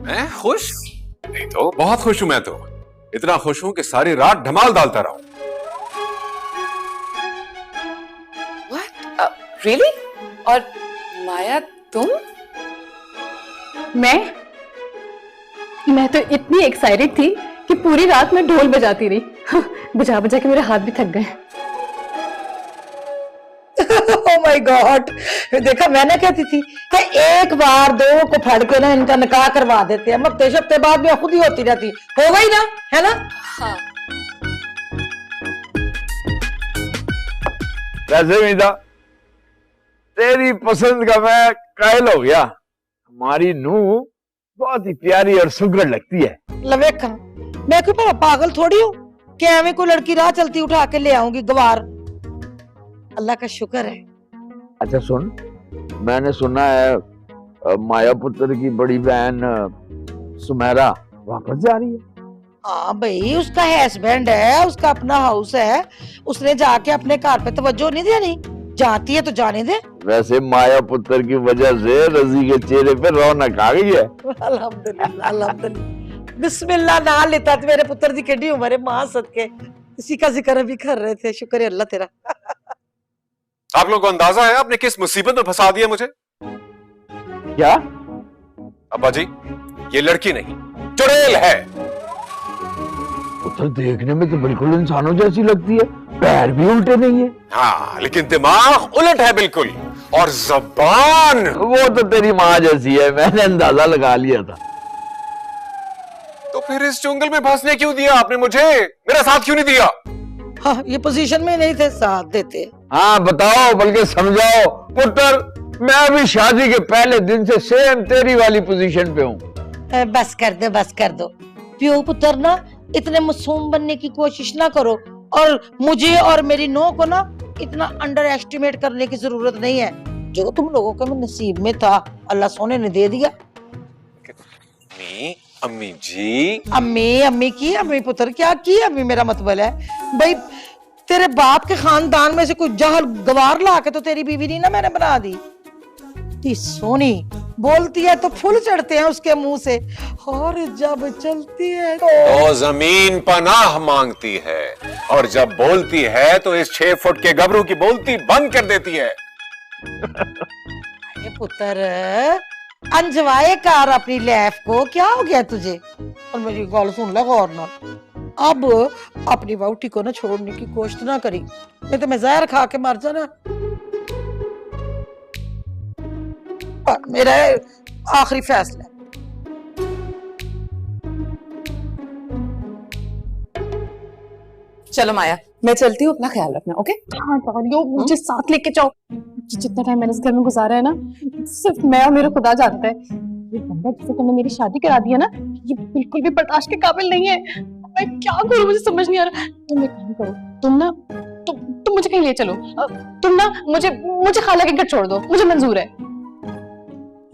मैं खुश नहीं तो बहुत खुश हूं। मैं तो इतना खुश हूं कि सारी रात धमाल डालता रहा हूं। What? Really? और माया तुम? मैं तो इतनी एक्साइटेड थी कि पूरी रात में ढोल बजाती रही। बजा बजा के मेरे हाथ भी थक गए। Oh my God! देखा, मैंने कहती थी कि एक बार 2 को फड़ के ना इनका निकाह करवा देते हैं, हफ्ते हफ्ते बाद में खुद ही होती रहती। हो गई ना, है ना? हाँ। वैसे मीदा, तेरी पसंद का मैं कायल हो गया। हमारी नूह बहुत ही प्यारी और सुघड़ लगती है। लवेखा, मैं कोई बड़ा पागल थोड़ी हूँ कि एवं कोई लड़की राह चलती उठा के ले आऊंगी गवार। अल्लाह का शुक्र है। अच्छा सुन, मैंने सुना है माया पुत्र की बड़ी बहन सुमेरा वापस जा रही है। हाँ भाई, उसका हस्बैंड है, उसका अपना हाउस है, उसने जाके अपने घर पे तवज्जो नहीं देनी। जाती है तो जाने दे। वैसे माया पुत्र की वजह से रजी के चेहरे पे रौनक आ गई है। अल्हम्दुलिल्लाह अल्हम्दुलिल्लाह। बिस्मिल्लाह ना लेता तो मेरे पुत्र की केडी उम्र है, मां सदके। इसी का जिक्र अभी कर रहे थे। शुक्र है अल्लाह तेरा। आप लोगों को अंदाजा है आपने किस मुसीबत में फंसा दिया मुझे? क्या? अब्बा जी, ये लड़की नहीं, चुड़ैल है। पुत्र देखने में तो बिल्कुल इंसानों जैसी लगती है, पैर भी उल्टे नहीं है। हाँ, लेकिन दिमाग उलट है बिल्कुल, और जबान वो तो तेरी माँ जैसी है, मैंने अंदाजा लगा लिया था। तो फिर इस जंगल में फंसने क्यों दिया आपने मुझे? मेरा साथ क्यों नहीं दिया? हाँ, ये पोजीशन में नहीं थे, साथ देते। हाँ बताओ, बल्कि समझाओ। पुत्र, मैं भी शादी के पहले दिन से सेम तेरी वाली पोजीशन पे हूँ। बस कर दो, बस कर दो। प्यो पुत्र ना इतने मासूम बनने की कोशिश ना करो, और मुझे और मेरी नौं को ना इतना अंडर एस्टिमेट करने की जरूरत नहीं है। जो तुम लोगों के नसीब में था अल्लाह सोने ने दे दिया। अम्मी, अम्मी जी। अम्मी पुत्र क्या की अम्मी, मेरा मतलब है भाई तेरे बाप के खानदान में से कोई जहल गवार ला के तो तेरी बीवी नहीं ना मैंने बना दी। इतनी सोनी बोलती है तो फूल चढ़ते हैं उसके मुंह से, और जब चलती है तो जमीन पनाह मांगती है, और जब बोलती है तो इस 6 फुट के गबरू की बोलती बंद कर देती है। ये पुत्र अंजवाए कार अपनी लाइफ को, क्या हो गया तुझे? और मेरी गल सुन ले गौर नाल, अब अपनी वहुटी को ना छोड़ने की कोशिश ना करी, नहीं तो मैं जहर खा के मर जाना। मेरा आखिरी फैसला। चलो माया, मैं चलती हूँ, अपना ख्याल रखना। ओके? हाँ तारियो, मुझे साथ लेके जाओ। जितना टाइम मैंने इस घर में गुजारा है ना, सिर्फ मैं और मेरा खुदा जानता है। ये बंदा जिससे तुमने मेरी शादी करा दी है ना, ये बिल्कुल भी बर्दाश्त के काबिल नहीं है। मैं क्या करूँ, मुझे समझ नहीं आ रहा। तुम एक काम करो, तुम मुझे कहीं ले चलो। तुम ना मुझे खाला के घर छोड़ दो, मुझे मंजूर है।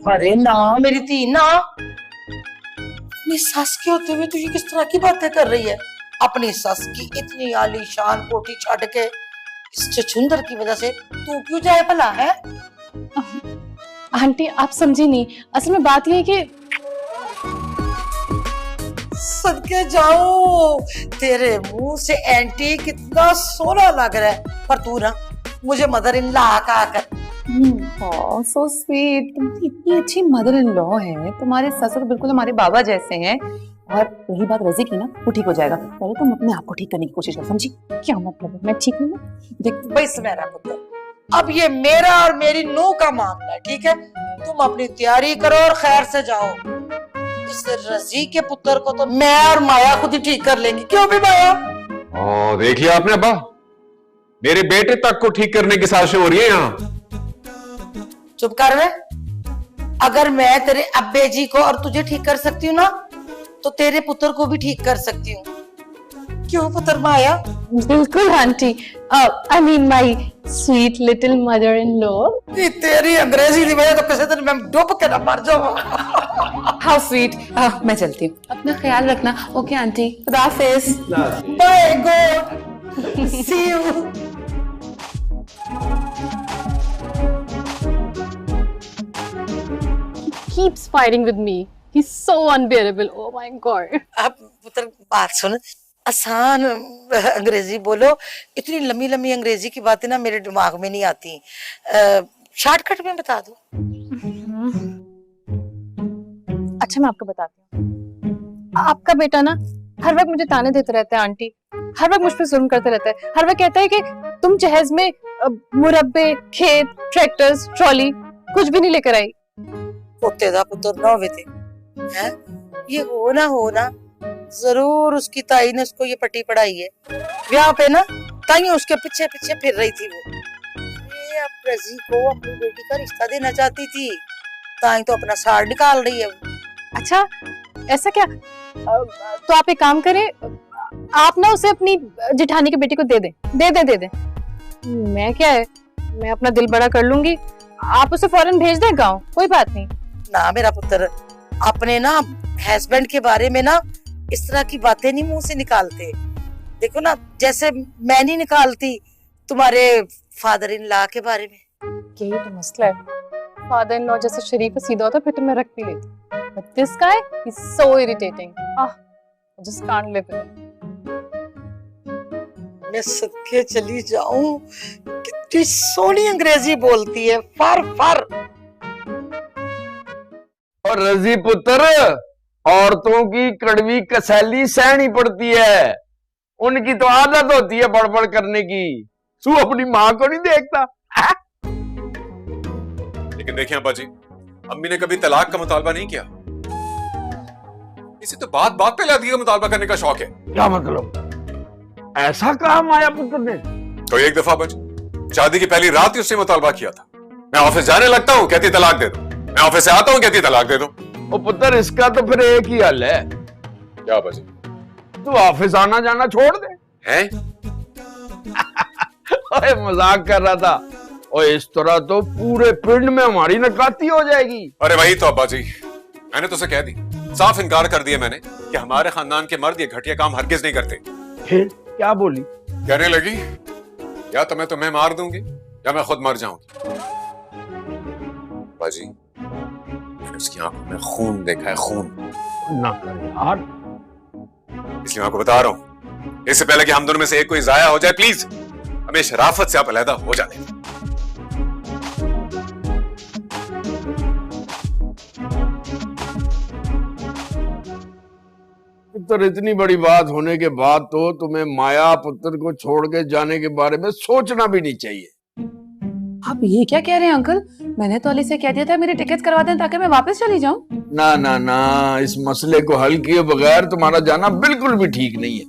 अरे ना मेरी धी ना, अपनी सस के होते हुए तू ये किस तरह की बातें कर रही है? अपनी सस की इतनी आलीशान कोठी छड़ के इस छछुंदर की वजह से तू क्यों जाए भला है? आंटी आप समझी नहीं, असल में बात ये है कि सदके जाओ, तेरे मुंह से एंटी कितना सोना लग रहा है, पर तू ना मुझे मदर इन लॉ का कर। सो स्वीट, तुम्हारी इतनी अच्छी मदर इन लॉ है, तुम्हारे ससुर बिल्कुल हमारे बाबा जैसे हैं। और रही बात रजी की ना, वो ठीक हो जाएगा, पहले तुम अपने आप को ठीक करने की कोशिश करो, समझी? क्या मतलब है, मैं ठीक हूँ ना? देख बस मेरा पुत्र, अब ये मेरा और मेरी नूह का मामला है, ठीक है? तुम अपनी तैयारी करो और खैर से जाओ। इस रजी के पुत्र को तो मैं और माया खुद ही ठीक कर लेंगी, क्यों भी माया? देख लिया आपने अब्बा, मेरे बेटे तक को ठीक करने की साजिश हो रही है यहाँ। चुप कर वे। अगर मैं तेरे अब्बे जी को और तुझे ठीक कर सकती हूँ ना, तो तेरे पुत्र को भी ठीक कर सकती हूँ। क्यों पुत्र माया? बिल्कुल aunty, I mean my sweet little mother in law. तेरी अंग्रेजी की वजह तो किसी दिन मैं डूब के ना मर जाऊँ। How sweet. मैं चलती हूँ, अपना ख्याल रखना। ओके आंटी, खुदा हाफिज। Bye God, see you. Keeps fighting with me. He's so unbearable. Oh my God. अब पुत्र बात सुन, आसान अंग्रेजी बोलो, इतनी लंबी लंबी अंग्रेजी की बातें ना मेरे दिमाग में नहीं आती, शॉर्टकट में बता दो। अच्छा मैं आपको बताती हूँ, आपका बेटा ना हर वक्त मुझे ताने देते रहता है आंटी, हर वक्त मुझ पे जुल्म करते रहता है, हर वक्त कहता है कि तुम जहेज में मुरब्बे, खेत, ट्रैक्टर्स, ट्रॉली कुछ भी नहीं लेकर आई। पोते दा पुत्र ना होवे थे हैं, ये हो ना जरूर उसकी ताई ने उसको ये पट्टी पढ़ाई है, ब्याह पे ना ताई उसके पीछे पीछे फिर रही थी वो। ये अब रजी को अपनी बेटी का रिश्ता देना चाहती थी, ताई तो अपना साड़ निकाल रही है। अच्छा ऐसा क्या? तो आप एक काम करें, आप ना उसे अपनी जिठानी की बेटी को दे दे। मैं क्या है, मैं अपना दिल बड़ा कर लूंगी, आप उसे फौरन भेज दें गाँव, कोई बात नहीं। ना मेरा पुत्र, अपने ना हस्बैंड के बारे में ना इस तरह की बातें नहीं मुंह से निकालते। देखो ना, जैसे मैं नहीं निकालती तुम्हारे फादर इन लॉ के बारे में। यही तो मसला है, फादर इन लॉ जैसे शरीफ सीधा होता फिर तो मैं रख भी लेती, but this guy is so irritating. I just can't live with him. मैं सदके चली जाऊं, कितनी सोनी अंग्रेजी बोलती है, फर। और रजी पुत्र, औरतों की कड़वी कसैली सहनी पड़ती है, उनकी तो आदत होती है बड़बड़ करने की। तू अपनी माँ को नहीं देखता? लेकिन देखिए अब्बा जी, अम्मी ने कभी तलाक का मुतालबा नहीं किया, इसे तो बात पे लादी का मुतालबा करने का शौक है। क्या मतलब? ऐसा कहा माया पुत्र ने? तो एक दफा बच, शादी की पहली रात ही उससे मुतालबा किया था। मैं ऑफिस जाने लगता हूँ, कहती तलाक दे दो, मैं ऑफिस से आता हूँ, कहती तलाक दे दो। ओ पुत्र, इसका तो फिर एक ही हल है। क्या अब्बा जी? तू ऑफिस आना जाना छोड़ दे। हैं? अरे मजाक कर रहा था। और इस तरह तो पूरे पिंड में हमारी नकाती हो जाएगी। अरे वही तो अब्बा जी, मैंने तो उसे कह दी, साफ इनकार कर दिया मैंने कि हमारे खानदान के मर्द ये घटिया काम हरगिज नहीं करते। फिर क्या बोली? कहने लगी या तो मैं तुम्हें मार दूंगी या मैं खुद मर जाऊंगी। अब्बा जी, मैंने उसकी आंखों में खून देखा है, खून। ना करे यार। इसलिए मैं आपको बता रहा हूं, इससे पहले कि हम दोनों में से एक कोई जाया हो जाए, प्लीज हमें शराफत से आप अलहदा हो जाने। पुत्र, इतनी बड़ी बात होने के बाद तो तुम्हें माया पुत्र को छोड़ के जाने के बारे में सोचना भी नहीं चाहिए। आप ये क्या कह रहे हैं अंकल? मैंने तो अली से कह दिया था मेरी टिकट करवा दें ताकि मैं वापस चली जाऊं। ना ना ना, इस मसले को हल किए बगैर तुम्हारा जाना बिल्कुल भी ठीक नहीं है।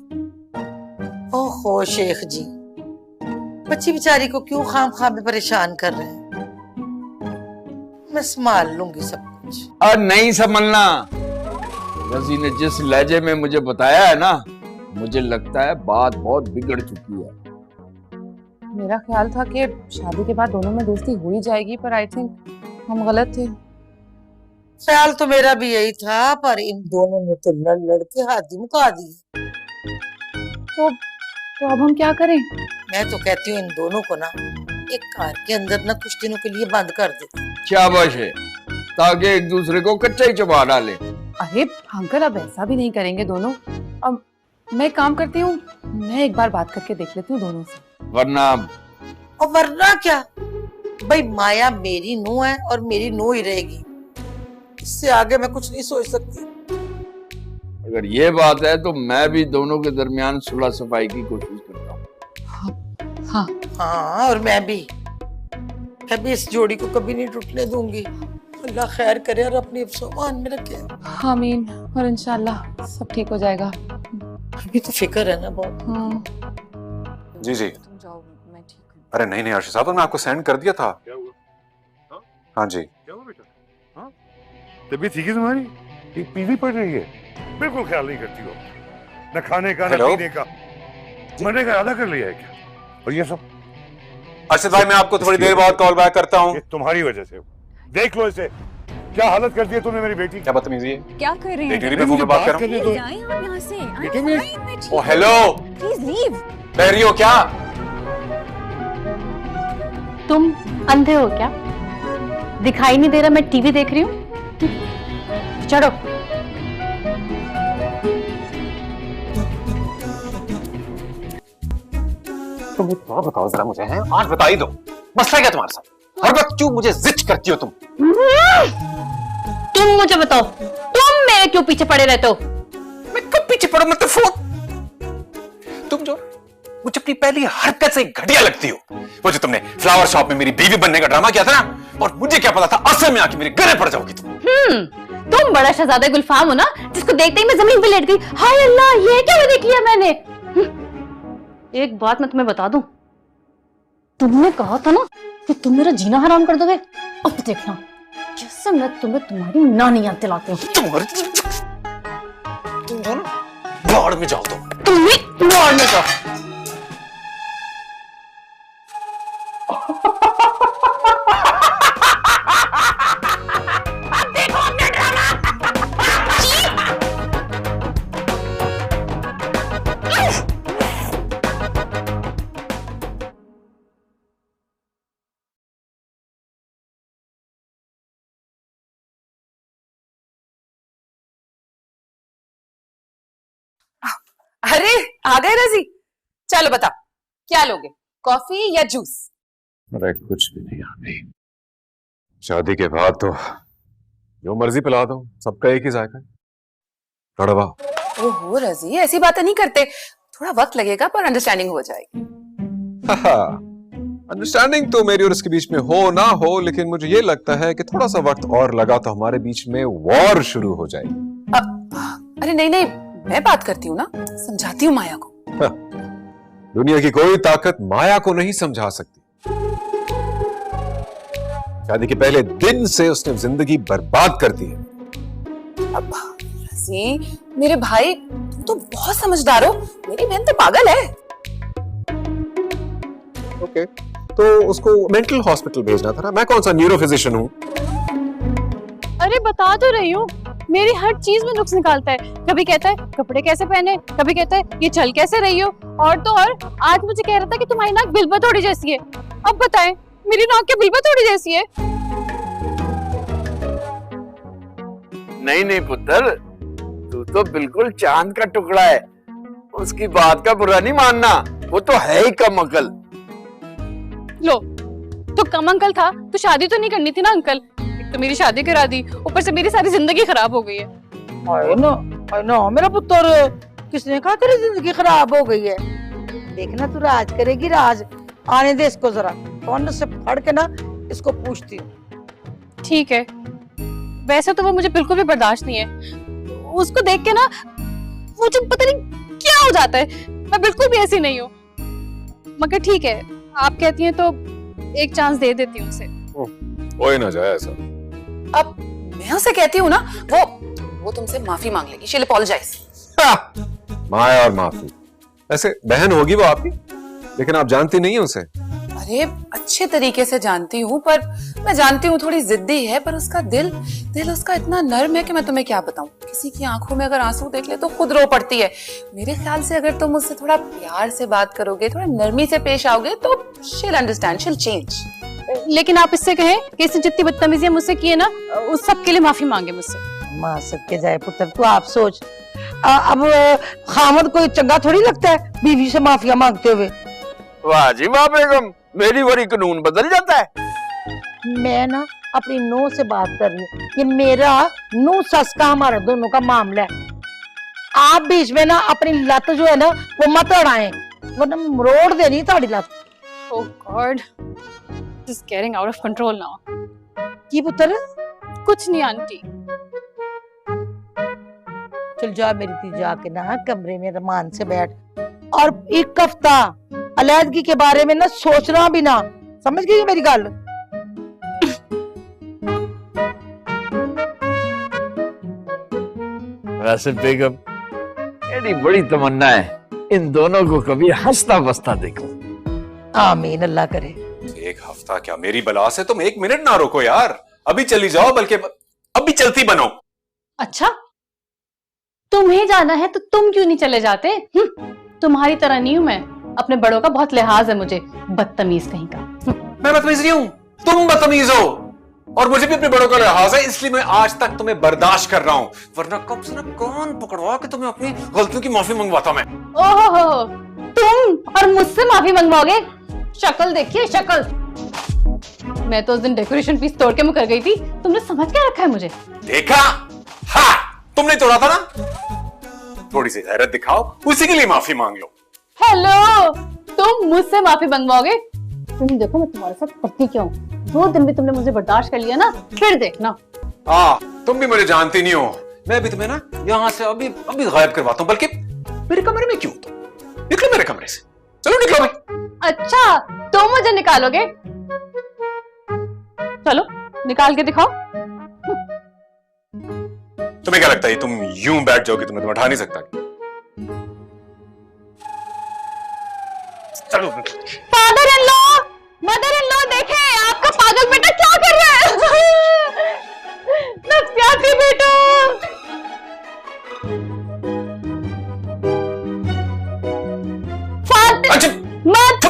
ओहो शेख जी, बच्ची बेचारी को क्यों खाम में परेशान कर रहे हैं? मैं संभाल लूंगी सब कुछ। और नहीं संभलना। रजी ने जिस लहजे में मुझे बताया है ना, मुझे लगता है बात बहुत बिगड़ चुकी है। मेरा ख्याल था कि शादी के बाद दोनों में दोस्ती हो ही जाएगी, पर आई थिंक हम गलत थे। ख्याल तो मेरा भी यही था, पर इन दोनों ने तो लड़ के हाथी मुका दिए। तो अब हम क्या करें? मैं तो कहती हूँ इन दोनों को ना एक कार के अंदर ना कुछ दिनों के लिए बंद कर दे। शाबाश है, ताकि एक दूसरे को कच्चा ही चबा डाले। अरे अंकल, अब ऐसा भी नहीं करेंगे दोनों। अब मैं काम करती हूँ, मैं एक बार बात करके देख लेती हूँ दोनों से। वरना क्या भाई, माया मेरी नूह है और मेरी नूह ही रहेगी। इससे आगे मैं कुछ नहीं सोच सकती। अगर ये बात है तो मैं भी दोनों के दरमियान सुलह सफाई की कोशिश करता हूँ। हाँ हाँ, और मैं भी इस जोड़ी को कभी नहीं टूटने दूंगी। अल्लाह खैर करे और अपनी अफसोमान में रखे। आमीन। और इंशाल्लाह सब ठीक हो जाएगा। अभी तो फिक्र है ना बहुत। हाँ। जी जी। तुम जाओ, मैं ठीक हूँ। अरे नहीं नहीं अर्शद साहब, मैं आपको सेंड कर दिया था। क्या हुआ? हाँ जी। क्या हुआ बेटा? हाँ, तबीयत ठीक है तुम्हारी? एक पीली पड़ रही है, बिल्कुल ख्याल नहीं करती हो, न खाने का न पीने का। मरने का इरादा कर लिया है क्या? और ये सब? अर्शद भाई, मैं आपको थोड़ी देर बाद कॉल बैक करता हूँ। ये तुम्हारी वजह से। देख लो इसे, क्या हालत कर दी है तुमने मेरी बेटी। क्या बदतमीजी है? क्या कर रहे हैं? टीवी पे फोन पे बात कर रहा करने दो। जाएं आप यहाँ से। बेटे हूँ। ओ हेलो, प्लीज लीव। बहरी हो क्या? तुम अंधे हो क्या? दिखाई नहीं दे रहा मैं टीवी देख रही हूँ? चढ़ो। तुम एक बात बताओ जरा मुझे, हैं? आज बता ही दो, मसला क्या तुम्हारे साथ? हर वक्त क्यों मुझे जिद करती हो तुम? तुम मुझे बताओ, तुम मेरे क्यों पीछे पड़े रहते हो? मैं कब पीछे पड़ा? मतलब तुम जो मुझे अपनी पहली हरकत से घटिया लगती हो। वो जो तुमने फ्लावर शॉप में मेरी बीवी बनने का ड्रामा किया था ना, और मुझे क्या पता था असल में आके मेरे गले पड़ जाओगी तुम। तुम बड़ा शहजादा गुलफाम हो ना, जिसको देखते ही मैं जमीन पे लेट गई। हाय अल्लाह, ये क्या मैंने किया? मैंने एक बात मैं तुम्हें बता दूं, तुमने कहा था ना कि तुम मेरा जीना हराम कर दोगे। अब देखना जैसे मैं तुम्हें तुम्हारी नानी याद दिलाती हूँ। तुम बाढ़ में जाओ तुम भी बाढ़ में जाओ। अरे आ गए रजी, चलो बताओ क्या लोगे, कॉफी या जूस? अरे कुछ भी नहीं आती। शादी के बाद तो जो मर्जी पिला दो, सबका एक ही जायका है। कड़वा। ओहो रजी, ऐसी बातें नहीं करते, थोड़ा वक्त लगेगा पर अंडरस्टैंडिंग हो जाएगी। अंडरस्टैंडिंग तो मेरी और इसके बीच में हो ना हो, लेकिन मुझे ये लगता है कि थोड़ा सा वक्त और लगा तो हमारे बीच में वॉर शुरू हो जाएगी। अरे नहीं नहीं, मैं बात करती हूँ ना, समझाती हूँ माया को। दुनिया की कोई ताकत माया को नहीं समझा सकती। शादी के पहले दिन से उसने जिंदगी बर्बाद कर दी है। रजी, मेरे भाई तुम तो बहुत समझदार हो, मेरी बहन तो पागल है। ओके, तो उसको मेंटल हॉस्पिटल भेजना था ना। मैं कौन सा न्यूरो फिजिशियन हूँ? अरे बता तो रही हूँ, मेरी हर चीज में नुक्स निकालता है। कभी कहता है कपड़े कैसे पहने, कभी कहता है ये चल कैसे रही हो, और तो और आज मुझे कह रहा था कि तुम्हारी नाक बिल्बा थोड़ी जैसी है। अब बताएं मेरी नाक क्या बिल्बा थोड़ी जैसी है? नहीं नहीं पुत्र, तू तो बिल्कुल चांद का टुकड़ा है। उसकी बात का बुरा नहीं मानना, वो तो है ही कम अकल। लो, तो कम अंकल था तो शादी तो नहीं करनी थी ना अंकल। एक तो मेरी शादी करा दी, ऊपर से मेरी सारी जिंदगी खराब हो गई है। हाय ना मेरा पुत्र, किसने कहा तेरी जिंदगी खराब हो गई है? देखना तू राज करेगी, राज। आने दे इसको जरा, कौन से फड़ के ना इसको पूछती हूँ। ठीक है, वैसे तो वो मुझे बिल्कुल भी बर्दाश्त नहीं है। उसको देख के ना मुझे पता नहीं क्या हो जाता है। मैं बिल्कुल भी ऐसी नहीं हूँ, मगर ठीक है आप कहती हैं तो एक चांस दे देती हूँ उसे। हो ही ना जाए ऐसा। अब मैं उसे कहती हूँ ना, वो तुमसे माफी मांग लेगी। She will apologise. माया और माफी, ऐसे बहन होगी वो आपकी, लेकिन आप जानती नहीं है उसे। अरे अच्छे तरीके से जानती हूँ, पर मैं जानती हूँ थोड़ी जिद्दी है, पर उसका दिल उसका इतना नर्म है कि मैं तुम्हें क्या बताऊँ। किसी की आंखों में अगर आंसू देख ले तो खुद रो पड़ती है। मेरे ख्याल से अगर तुम उससे थोड़ा प्यार से बात करोगे, थोड़ा नरमी से पेश आओगे, तो she will understand, she will change. लेकिन आप इससे कहें कि इसने जितनी बदतमीजी मुझसे की है ना, उस सब के लिए माफी मांगे मुझसे। मां सदके जाए पुत्र, तू आप सोच। अब खामद कोई चंगा थोड़ी लगता है बीवी से माफिया मांगते हुए। वाह जी वाह बेगम, मेरी वरी कानून बदल जाता है। मैं ना अपनी नूह से बात कर रही हूँ, ये मेरा नूह सस का हमारा दोनों का मामला है। आप बीच में ना अपनी लत जो है ना वो मत अड़ाएं, वरना मरोड़ देनी ताड़ी लत। Oh God, this is getting out of control now. की पुत्र? कुछ नहीं आंटी। चल जा मेरी थी, जाके ना कमरे में रमान से बैठ, और एक हफ्ता अलैदगी के बारे में ना सोचना भी ना। समझ गई मेरी गल? वैसे बेगम, मेरी बड़ी तमन्ना है इन दोनों को कभी हंसता बसता देखो। आमीन, अल्लाह करे। एक हफ्ता क्या मेरी बला से तुम 1 मिनट ना रुको यार, अभी चली जाओ, बल्कि अभी चलती बनो। अच्छा, तुम्हें जाना है तो तुम क्यों नहीं चले जाते? तुम्हारी तरह नहीं हूं मैं, अपने बड़ों का बहुत लिहाज है मुझे। बदतमीज कहीं का। मैं बदतमीज नहीं हूं, तुम बदतमीज हो, और मुझे भी अपने बड़ों का लिहाज है, इसलिए मैं आज तक तुम्हें बर्दाश्त कर रहा हूं, वरना कब से ना कान पकड़वा के तुम्हें अपनी गलतियों की माफी मंगवाता मैं। ओहो, तुम और मुझसे माफी मंगवाओगे? शक्ल देखिए शक्ल। मैं तो उस दिन डेकोरेशन पीस तोड़ के मुकर गई थी, तुमने समझ क्या रखा है मुझे? देखा? हाँ, तुमने तोड़ा था ना? थोड़ी सी गैरत दिखाओ, उसी के लिए माफी मांग लो। हेलो, तुम मुझसे माफी मंगवाओगे? तुम देखो मैं तुम्हारे साथ करती क्यों। 2 दिन भी तुमने मुझे बर्दाश्त कर लिया ना, फिर देखना। तुम भी मुझे जानती नहीं हो, मैं भी तुम्हें ना यहाँ से अभी गायब करवाता हूँ, बल्कि मेरे कमरे में क्यों? तुम निकलो मेरे कमरे से, चलो निकलो भाई। अच्छा, तो मुझे निकालोगे? चलो निकाल के दिखाओ। तुम्हें क्या लगता है तुम यूं बैठ जाओगे, तुम्हें उठा नहीं सकता? चलो। Father in law, mother in law, देखे आपका पागल बेटा क्या कर रहा है। नफ्सियाती बेटा। फादर मत।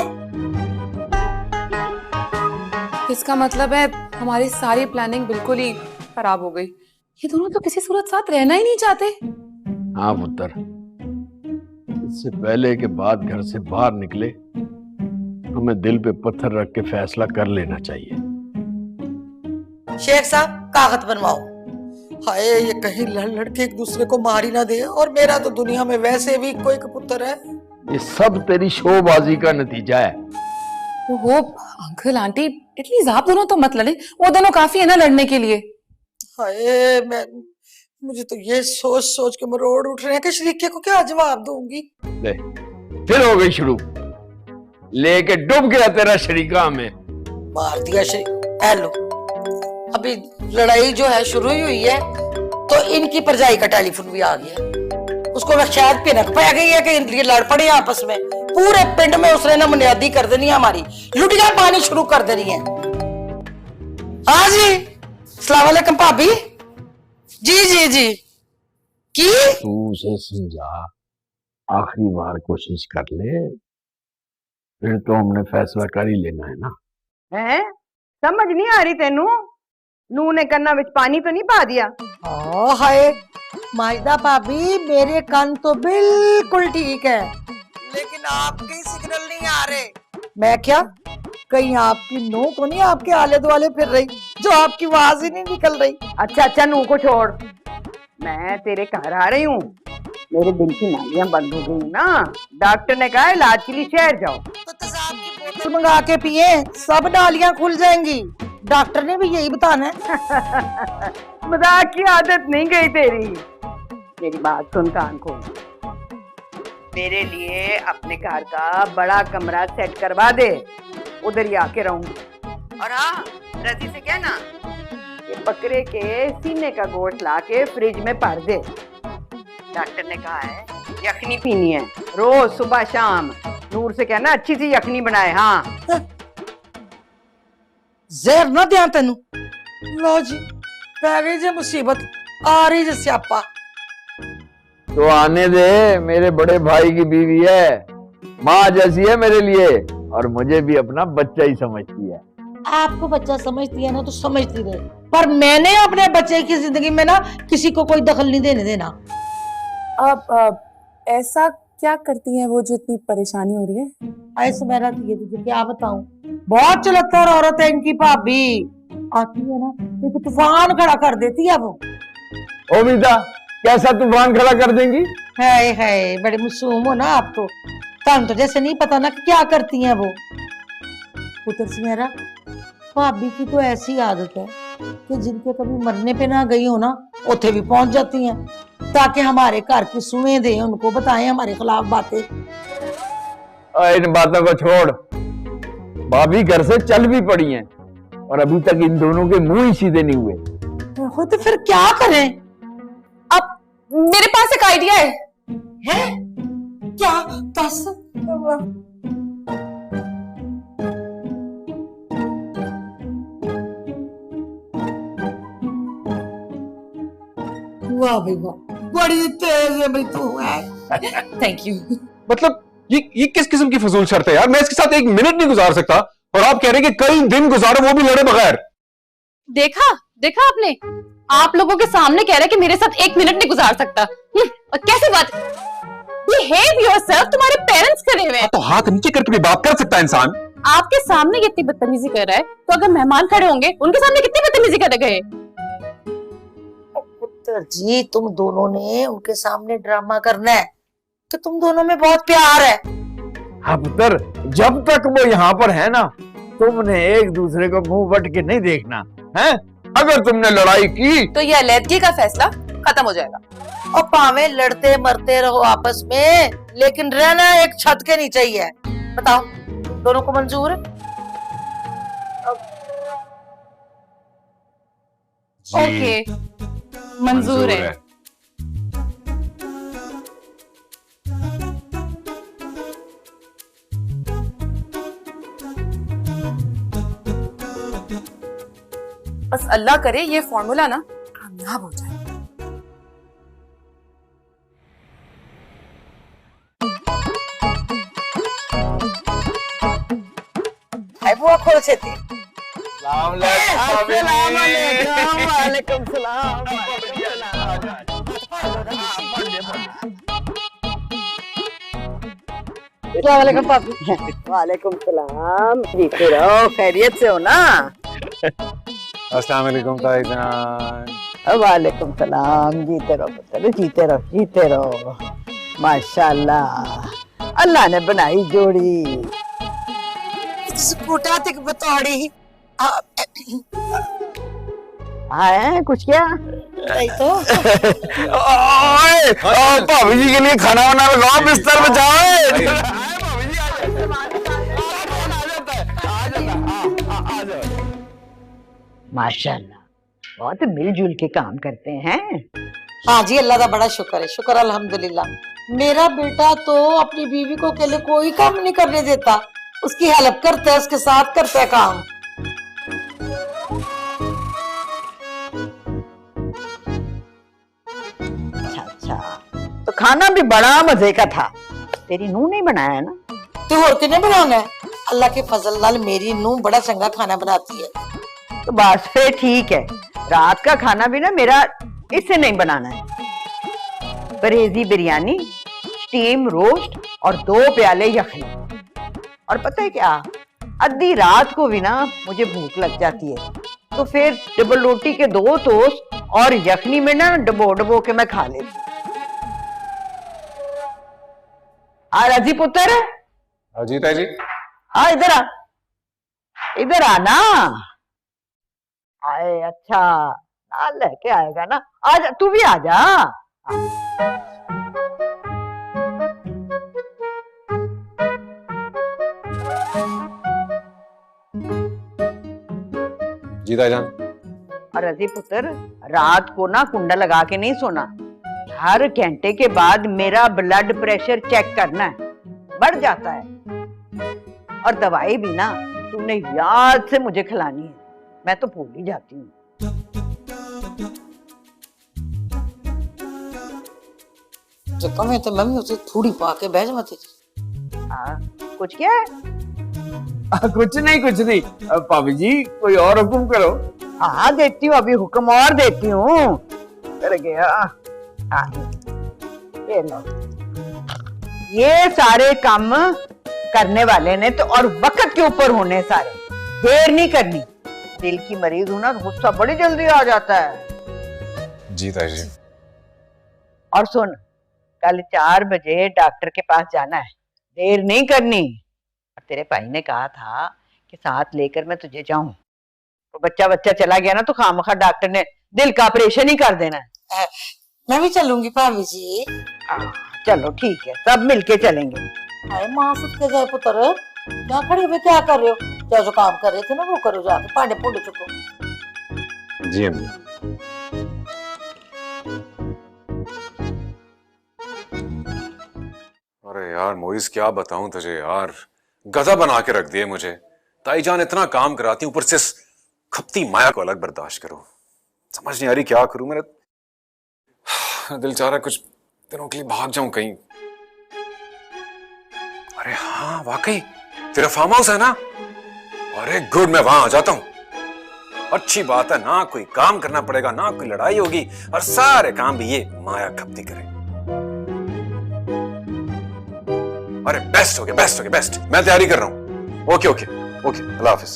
इसका मतलब है हमारी सारी प्लानिंग बिल्कुल ही खराब हो गई। ये दोनों तो किसी सूरत साथ रहना ही नहीं चाहते। हाँ पुत्र, इससे पहले के बाद घर से बाहर निकले हमें दिल पे पत्थर रख के फैसला कर लेना चाहिए। शेख साहब, कागज बनवाओ। हाय, ये कहीं लड़ के एक दूसरे को मार ही ना दे, और मेरा तो दुनिया में वैसे भी कोई पुत्र है। ये सब तेरी शोबाजी का नतीजा है। ओहो अंकल आंटी, एटलीस्ट आप दोनों तो मत लड़े, वो दोनों काफी है ना लड़ने के लिए। हाय, मुझे तो ये सोच सोच के मरोड़ उठ रहे हैं कि शरीके को क्या जवाब दूंगी। ले, फिर हो गई शुरू, लेके डूब गया तेरा शरीका में। मार दिया हेलो, अभी लड़ाई जो है शुरू ही हुई है, तो इनकी परजाई का टेलीफोन भी आ गया। उसको मैं शायद पिनक पा गई है कि इनके लड़ पड़े आपस में, पूरे पिंड में उसने ना बुनियादी कर देनी है हमारी, लुटिया पानी शुरू कर देनी है। हाँ जी, अस्सलाम वालेकुम भाभी। जी जी जी। की तू उसे समझा, आखिरी बार कोशिश कर ले, फिर तो हमने फैसला कर ही लेना है ना। है समझ नहीं आ रही तेनू? नू ने कन्ना विच पानी तो नहीं पा दिया? हाय माजिदा भाभी, मेरे कान तो बिल्कुल ठीक है, लेकिन आपके सिग्नल नहीं आ रहे। मैं क्या, कहीं आपकी नूह तो नहीं आपके आले दुआले फिर रही, जो आपकी आवाज ही नहीं निकल रही? अच्छा अच्छा, नू को छोड़, मैं तेरे घर आ रही हूँ। मेरे दिल की नालियां बंद हो गई ना, डॉक्टर ने कहा इलाज के लिए शहर जाओ। तो तेजाब की बोतल मंगा के पिए, सब नालियां खुल जाएंगी। डॉक्टर ने भी यही बताना है। मजाक की आदत नहीं गई तेरी। मेरी बात सुन कान खोल, मेरे लिए अपने घर का बड़ा कमरा सेट करवा दे, उधर ही आके रहूंगी। और हाँ, रजी से कहना ये बकरे के सीने का गोश्त लाके फ्रिज में भर दे। डॉक्टर ने कहा है यखनी पीनी है रोज सुबह शाम। नूर से कहना अच्छी सी यखनी बनाए। हाँ जहर ना ध्यान तेनू। लो जी, पै गई जी मुसीबत, आ रही जी स्यापा। तो आने दे, मेरे बड़े भाई की बीवी है, माँ जैसी है मेरे लिए, और मुझे भी अपना बच्चा ही समझती है। आपको बच्चा समझती है ना तो समझती रहे, पर मैंने अपने बच्चे की जिंदगी में ना किसी को कोई दखल नहीं देने देना। अब ऐसा क्या करती है वो जो इतनी परेशानी हो रही है? ऐसे मेरा तुझे क्या बताऊं, बहुत चलत्तर औरत है इनकी भाभी। आती है ना तो तूफान खड़ा कर देती है वो। ओ मीता, कैसा तूफान खड़ा कर देंगी? है बड़े मासूम हो ना आप तो, तुम तो जैसे नहीं पता ना कि क्या करती हैं वो। पुत्र से मेरा भाभी की तो ऐसी आदत है कि जिनके कभी मरने पे ना गई हो ना, उथे भी पहुंच जाती हैं, ताकि हमारे घर की सुने दें, उनको बताएं हमारे खिलाफ बातें। इन बातों को छोड़, भाभी घर से चल भी पड़ी हैं और अभी तक इन दोनों के मुंह ही सीधे नहीं हुए। तो फिर क्या करें? अब मेरे पास एक आइडिया है। क्या? बस वाह भाई वाह, बड़ी तेज है भाई तू है। Thank you. मतलब ये किस किस्म की फजूल शर्त है यार? मैं इसके साथ एक मिनट नहीं गुजार सकता, और आप कह रहे हैं कि कई दिन गुजारो वो भी लड़े बगैर। देखा देखा आपने, आप लोगों के सामने कह रहे हैं कि मेरे साथ एक मिनट नहीं गुजार सकता। और कैसी बात, बिहेव योरसेल्फ, तुम्हारे पेरेंट्स करे हुए हैं। तो हाथ नीचे करके भी बात कर सकता है इंसान। आपके सामने कितनी बदतमीजी कर रहा है, तो अगर मेहमान खड़े होंगे उनके सामने कितनी बदतमीजी कर गए। पुत्र जी, तुम दोनों ने उनके सामने ड्रामा करना है कि तुम दोनों में बहुत प्यार है। हाँ पुत्र, जब तक वो यहाँ पर है ना, तुमने एक दूसरे को मुंह बट के नहीं देखना है। अगर तुमने लड़ाई की तो ये अलैदगी का फैसला खत्म हो जाएगा। और पावे लड़ते मरते रहो आपस में, लेकिन रहना एक छत के नीचे ही है। बताओ, दोनों को मंजूर है? ओके, मंजूर है। बस अल्लाह करे ये फॉर्मूला ना कामयाब हो जाए। बुआ खोल से थी। वालेकुम सलाम। वालेकुम पापी। वालेकुम सलाम। जीते रहो, खैरियत से हो ना? अस्सलाम वालेकुम ताईजान। वालेकुम सलाम। जीते रहो पुत्र, जीते रहो, जीते रहो। माशाल्लाह, अल्लाह ने बनाई जोड़ी। स्कूटा तक बतौड़ी। हाँ, कुछ क्या? नहीं तो भाभी जी के लिए खाना वाना लगाओ, बिस्तर में जाओ। माशाल्लाह, बहुत मिलजुल के काम करते हैं। हाँ जी, अल्लाह का बड़ा शुक्र है, शुक्र अल्हम्दुलिल्लाह। मेरा बेटा तो अपनी बीवी को अकेले कोई काम नहीं करने देता, उसकी हेल्प करता है, उसके साथ करता है काम। अच्छा अच्छा, तो खाना भी बड़ा मजे का था। तेरी नूह नहीं बनाया है ना? तो और किने बनाना है? अल्लाह के फजल नाल मेरी नूह बड़ा चंगा खाना बनाती है। तो बस फिर ठीक है, रात का खाना भी ना मेरा इससे नहीं बनाना है। परहेजी बिरयानी, स्टीम रोस्ट और 2 प्याले यखनी। और पता है क्या, आधी रात को भी ना मुझे भूख लग जाती है, तो फिर डबल रोटी के 2 टोस्ट और यखनी में ना डबो डबो के मैं खा लेती। आ राजी पुत्र, जी ताई जी। हाँ इधर आ, इधर आ ना। आए अच्छा, नाल लेके आएगा ना, आजा तू भी आ जा। जी ताईजान। और रजी पुत्र, रात को ना कुंडा लगा के नहीं सोना, हर घंटे के बाद मेरा ब्लड प्रेशर चेक करना है, बढ़ जाता है। और दवाई भी ना तूने याद से मुझे खिलानी है, मैं तो भूल ही जाती हूँ। जो कम है तो मम्मी उसे थोड़ी पाके बैठ मत। हाँ, कुछ क्या है? कुछ नहीं। भाभी जी कोई और हुक्म करो। हाँ देती हूँ, अभी हुक्म और देती हूँ। कर गया। हाँ, ये लो, ये सारे काम करने वाले ने तो और वक्त के ऊपर होने सारे, देर नहीं करनी। दिल की मरीज हूं ना, गुस्सा बड़ी जल्दी आ जाता है। जी ताई जी। और सुन, कल 4 बजे डॉक्टर के पास जाना है, देर नहीं करनी। तेरे भाई ने कहा था कि साथ लेकर मैं तुझे जाऊं, तो बच्चा चला गया ना तो खामखा डॉक्टर ने दिल का ऑपरेशन ही कर देना है। मैं भी चलूंगी भाभी जी। चलो ठीक है, सब मिलके चलेंगे। हाय माँ सुत के जाए पुत्र, यहाँ खड़े हुए क्या कर रहे हो? जो काम कर रहे थे ना वो करो, जाके भांडे भूंडे चुको। जी अम्मी। अरे यार मोइस, क्या बताऊं तुझे यार, गधा बना के रख दिए मुझे। ताईजान इतना काम कराती, ऊपर से खपती माया को अलग बर्दाश्त करो। समझ नहीं आ रही क्या करूं। मेरा दिल चाह रहा है कुछ दिनों के लिए भाग जाऊं कहीं। अरे हाँ वाकई, तेरा फार्म हाउस है ना? अरे गुड, मैं वहां आ जाता हूं। अच्छी बात है, ना कोई काम करना पड़ेगा, ना कोई लड़ाई होगी, और सारे काम भी ये माया खपती करे। अरे बेस्ट हो गया, बेस्ट हो गया, बेस्ट। मैं तैयारी कर रहा हूं। ओके ओके ओके, अल्लाह हाफिज।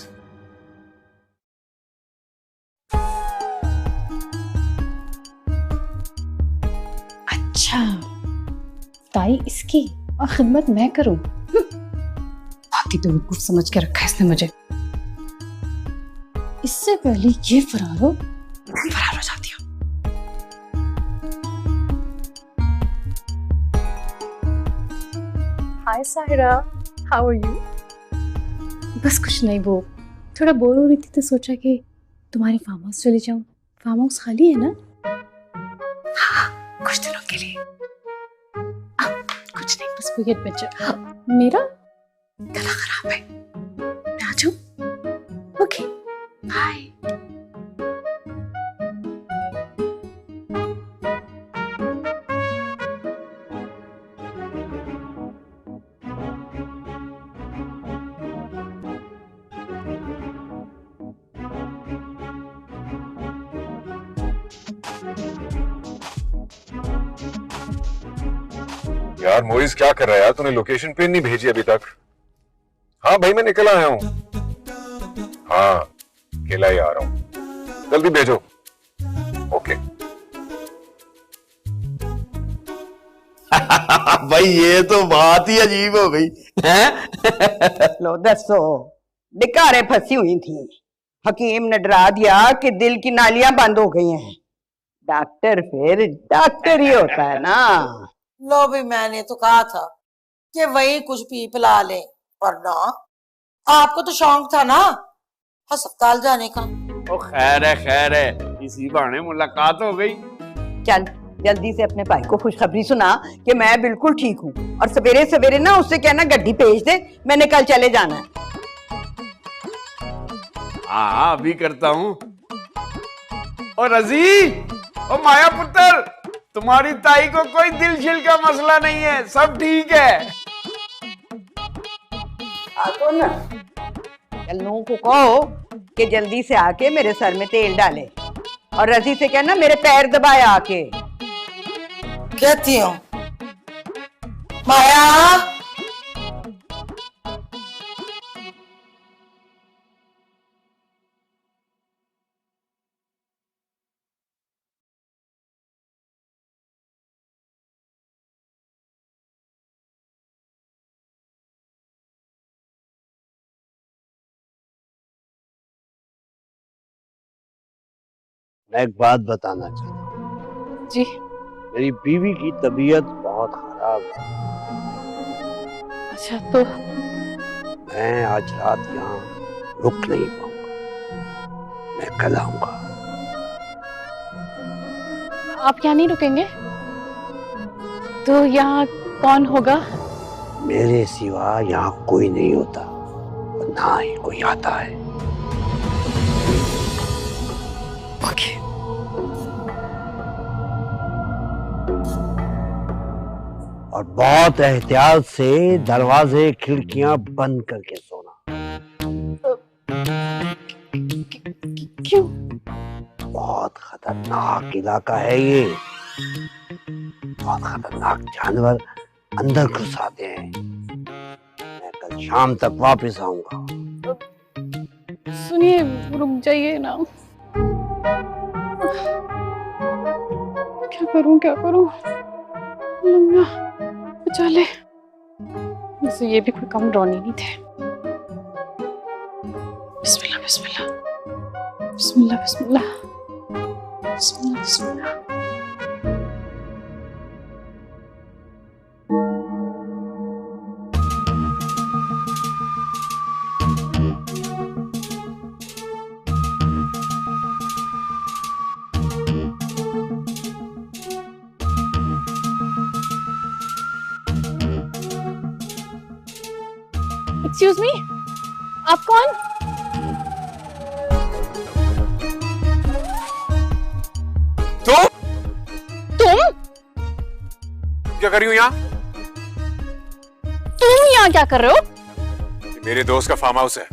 अच्छा, ताई इसकी और खिदमत मैं करूं? बाकी तो कुछ समझ के रखा है इसने मुझे। इससे पहले ये फरार हो जाती हूँ। हाय साहिरा, हाउ आर यू? बस कुछ नहीं, वो थोड़ा बोर हो रही थी तो सोचा कि तुम्हारे फार्म हाउस चले जाऊं। फार्म हाउस खाली है ना? हाँ, कुछ दिनों के लिए। कुछ नहीं, बस कोई एडवेंचर। मेरा गला खराब है, मैं आ जाऊं? Okay, bye. यार मोइस क्या कर रहा है यार, तूने लोकेशन पिन नहीं भेजी अभी तक। हाँ भाई मैं निकल आया हूँ। हाँ अकेला ही आ रहा हूँ, जल्दी भेजो। ओके। भाई ये तो बात ही अजीब हो गई हैं? लो दसो, निकारे फंसी हुई थी, हकीम ने डरा दिया कि दिल की नालियां बंद हो गई हैं। डॉक्टर फिर डॉक्टर ही होता है ना। लो भी, मैंने तो कहा था कि वही कुछ पी पिला ले, पर ना, आपको तो शौक था ना अस्पताल जाने का। ओ खैर है, इसी बहाने मुलाकात हो गई। चल जल्दी से अपने भाई को खुशखबरी सुना कि मैं बिल्कुल ठीक हूँ, और सवेरे सवेरे ना उससे कहना गड्डी भेज दे, मैंने कल चले जाना है। हाँ अभी करता हूँ। और रजी, ओ माया पुत्र, तुम्हारी ताई को कोई दिल छिल का मसला नहीं है, सब ठीक है। आको ना, चलनू को कहो कि जल्दी से आके मेरे सर में तेल डाले, और रजी से कहना मेरे पैर दबाए आके। कहती हूँ माया, मैं एक बात बताना चाहता हूँ। जी। मेरी बीवी की तबीयत बहुत खराब है। अच्छा तो मैं आज रात यहाँ रुक नहीं पाऊंगा, मैं कल आऊंगा। आप यहाँ नहीं रुकेंगे? तो यहाँ कौन होगा? मेरे सिवा यहाँ कोई नहीं होता, ना ही कोई आता है। ओके। और बहुत एहतियात से दरवाजे खिड़कियां बंद करके सोना। क्यों? बहुत खतरनाक इलाका है ये, बहुत खतरनाक जानवर अंदर घुस आते हैं। मैं कल शाम तक वापस आऊंगा। सुनिए, रुक जाइए ना। क्या करूं? बचा ले। वैसे ये भी कोई कम ड्रॉनी नहीं थे। बिस्मिल्लाह बिस्मिल्लाह बिस्मिल्लाह बिस्मिल्लाह बिस्मिल्लाह बिस्मिल्लाह। एक्सक्यूज मी, आप कौन? तुम क्या कर रही हो यहाँ? तुम यहाँ क्या कर रहे हो? मेरे दोस्त का फार्म हाउस है।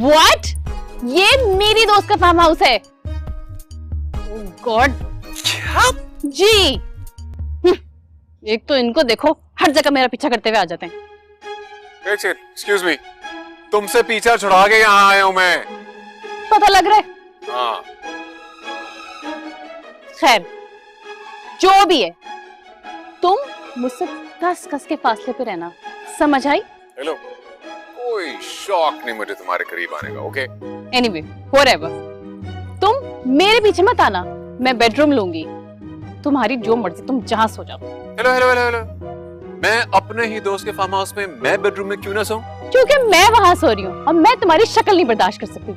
What? ये मेरी दोस्त का फार्म हाउस है। गॉड। क्या? जी। एक तो इनको देखो, हर जगह मेरा पीछा करते हुए आ जाते हैं। एक्सक्यूज मी, तुमसे पीछा छुड़ा के यहाँ आया हूँ मैं। पता लग रहा है? हाँ। खैर, जो भी है, तुम मुझसे कस कस के फासले पे रहना, समझ आई? हेलो, कोई शौक नहीं मुझे तुम्हारे करीब आने का, ओके? Anyway, whatever. तुम मेरे पीछे मत आना, मैं बेडरूम लूंगी। तुम्हारी जो मर्जी, तुम जहां सो जाओ। हेलो हेलो हेलो हेलो, मैं अपने ही दोस्त के फार्म हाउस में, मैं बेडरूम में क्यों ना सोऊं? क्योंकि मैं वहां सो रही हूँ और मैं तुम्हारी शक्ल नहीं बर्दाश्त कर सकती।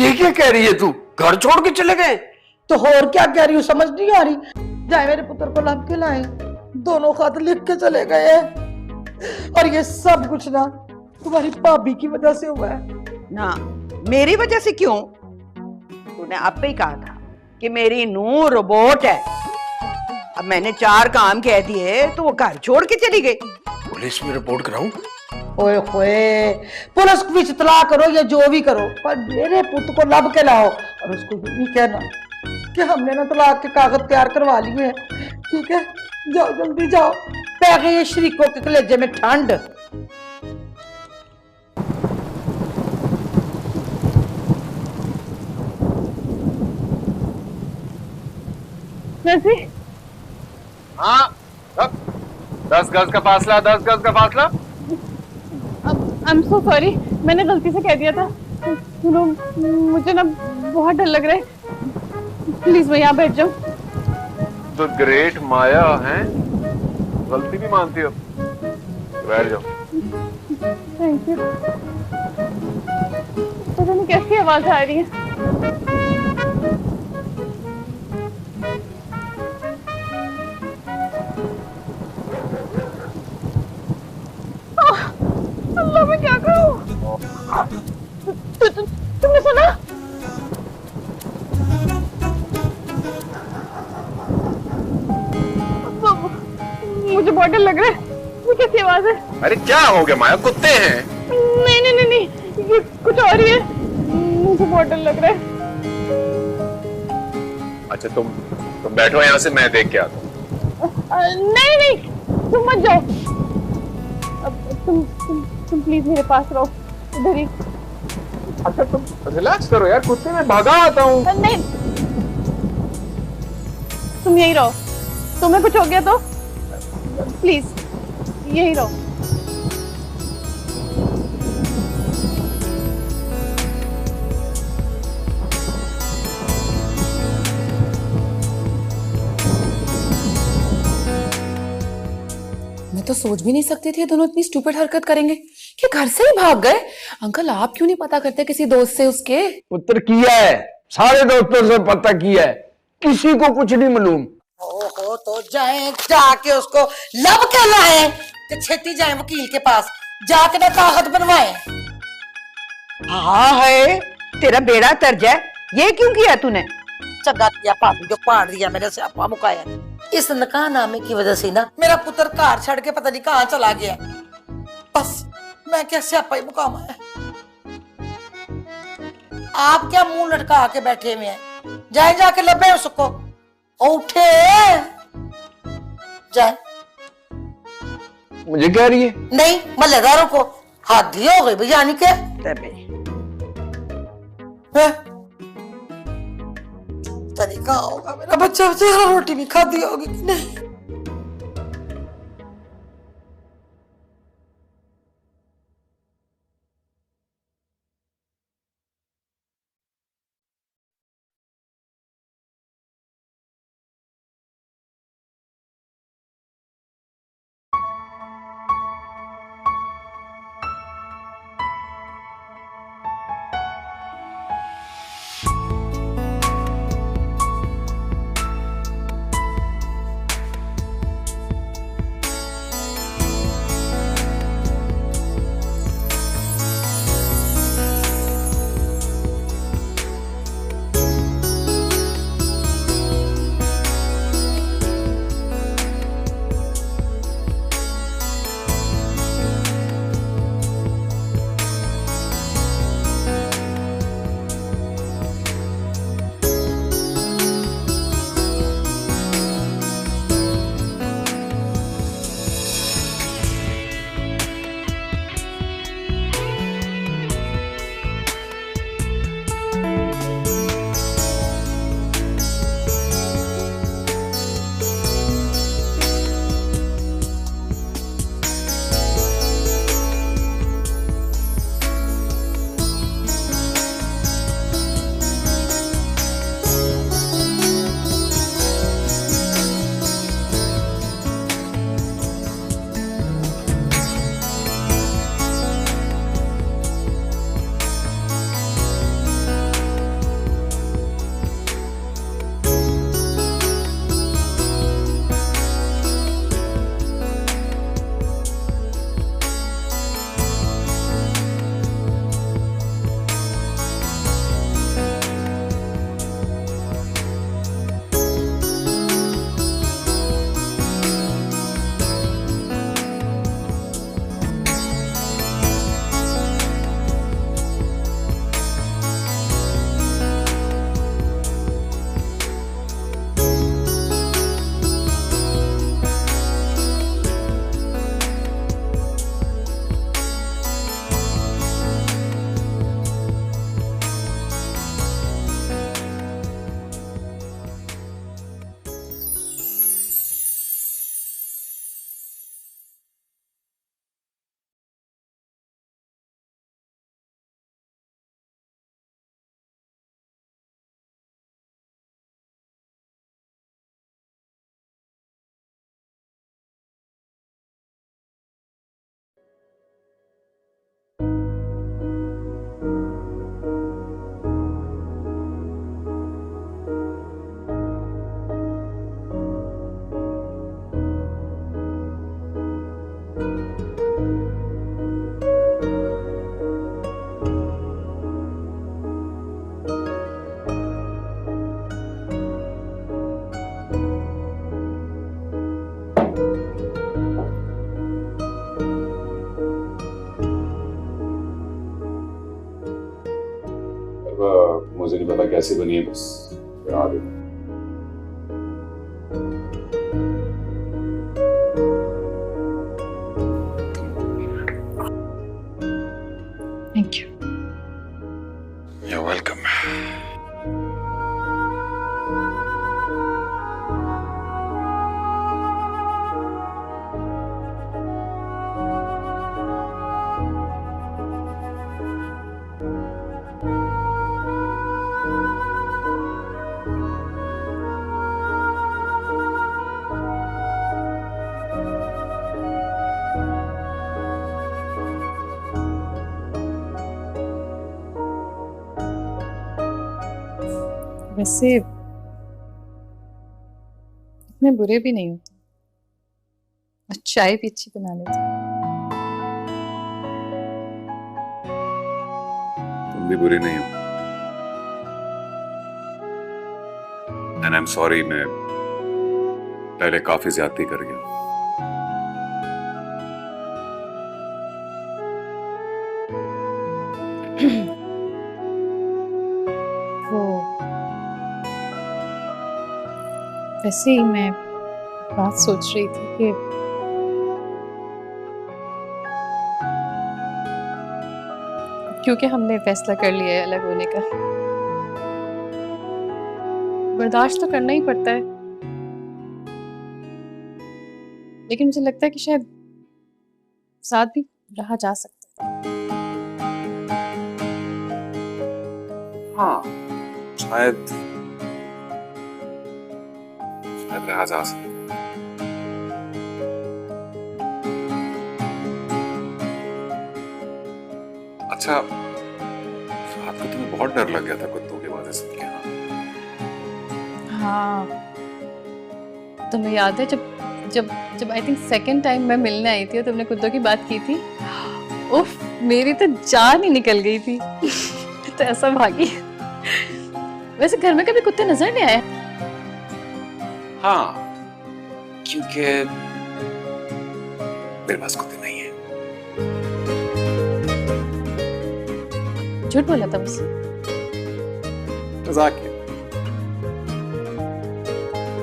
ये क्या कह रही है तू? घर छोड़ के चले गए? तो और क्या कह रही हूँ, समझ नहीं आ रही। जाए मेरे पुत्र को लब के लाए, दोनों खत लिख के चले गए हैं। और ये सब कुछ ना तुम्हारी भाभी की वजह से हुआ है। ना, मेरी वजह से क्यों? तूने आप ही कहा था कि मेरी नूह रोबोट है। अब मैंने 4 काम कह दिए तो वो घर छोड़ के चली गई। पुलिस में रिपोर्ट कराऊं? ओए होए, पुलिस को भी इत्तला करो या जो भी करो, पर मेरे पुत्र को लब के लाओ। और उसको भी कहना कि हमने ना तलाक के कागज तैयार करवा लिए हैं, ठीक है? जाओ जल्दी जाओ, पै गई है शरीकों के कलेजे में ठंड। वैसे हाँ, 10 गज का फासला, 10 गज का फासला। आई एम सो सॉरी, मैंने गलती से कह दिया था। सुनो, मुझे ना बहुत डर लग रहा है, प्लीज मैं यहाँ बैठ जाऊँ। तो ग्रेट माया है, गलती भी मानती हो, बैठ जाओ। Thank you. पता नहीं कैसी आवाज आ रही है। अल्लाह मैं क्या करूं? तुमने सुना? मुझे बहुत डर लग रहा है। ये कैसी आवाज है? अरे क्या हो गया माया, कुत्ते हैं? नहीं नहीं नहीं नहीं, ये कुछ और ही है। मुझे बहुत डर लग रहा है। अच्छा तुम बैठो यहाँ से, मैं देख के आता हूँ। नहीं नहीं, तुम मत जाओ। अब तुम प्लीज मेरे पास रहो, इधर ही। अच्छा तुम रिलैक्स करो यार, कुत्ते में भागा आता हूँ। नहीं, तुम यही रहो। तुम्हें कुछ हो गया तो प्लीज यही रहो। मैं तो सोच भी नहीं सकती थी ये दोनों इतनी स्टूपिड हरकत करेंगे कि घर से ही भाग गए। अंकल आप क्यों नहीं पता करते किसी दोस्त से उसके? पुत्र किया है, सारे दोस्तों से पता किया है, किसी को कुछ नहीं मालूम। ओहो, तो जाए जाके उसको लब के लाए कि छेती जाए वकील के पास जाके ना कागज बनवाए। हाँ है, तेरा बेड़ा तर्ज है। ये क्यों किया तूने? चंगा किया भाभी जो पाड़ दिया मेरे से आपा मुकाया। इस नकाहनामे की वजह से ना मेरा पुत्र घर छड़ के पता नहीं कहाँ चला गया। बस मैं क्या स्यापा ही मुकामा है। आप क्या मुंह लटका के बैठे हुए हैं? जाए जाके लबे उसको, उठे जाए। मुझे कह रही है? नहीं, मल्लेदारों को हाथी हो गई भैया यानी के। तरीका होगा मेरा बच्चा बेचारा रोटी भी खाती होगी कि नहीं। अब मुझे नहीं पता कैसे बनी है, बस बना दे। Thank you. You're welcome. वैसे इतने बुरे भी नहीं होते, और चाय भी अच्छी बना लेते। तुम भी बुरी नहीं हो। एंड आई एम सॉरी, मैं पहले काफी ज्यादती कर गया। वो वैसे ही मैं बात सोच रही थी कि क्योंकि हमने फैसला कर लिया है अलग होने का, बर्दाश्त तो करना ही पड़ता है, लेकिन मुझे लगता है कि शायद साथ भी रहा जा सकता है। हाँ, शायद रहा जा सकता है। अच्छा, रात को तुम्हें बहुत डर लग गया था कुत्तों की वजह से क्या? हाँ, तुम्हें याद है जब जब जब आई थिंक सेकंड टाइम मैं मिलने आई थी और तुमने कुत्तों की बात की थी, उफ, मेरी तो जान ही निकल गई थी। तो ऐसा भागी। वैसे घर में कभी कुत्ते नजर नहीं आए? हाँ, क्योंकि मेरे पास कुत्ते नहीं है। झूठ बोला था मुझसे? मजाक है।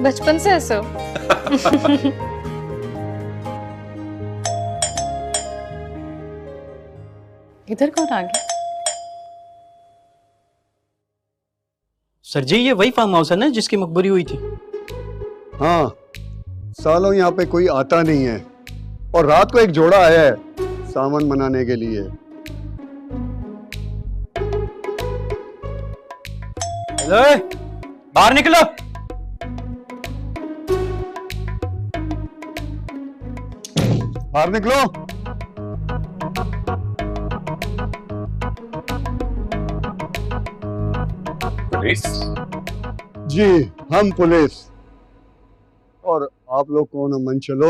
बचपन से ऐसे हो? इधर कौन आ गया? सर जी, ये वही फार्म हाउस है ना जिसकी मकबरी हुई थी? हाँ, सालों यहाँ पे कोई आता नहीं है और रात को एक जोड़ा आया है सामान बनाने के लिए। हेलो, बाहर निकलो। बाहर निकलो। पुलिस? जी, हम पुलिस। और आप लोग कौन हो? मन चलो।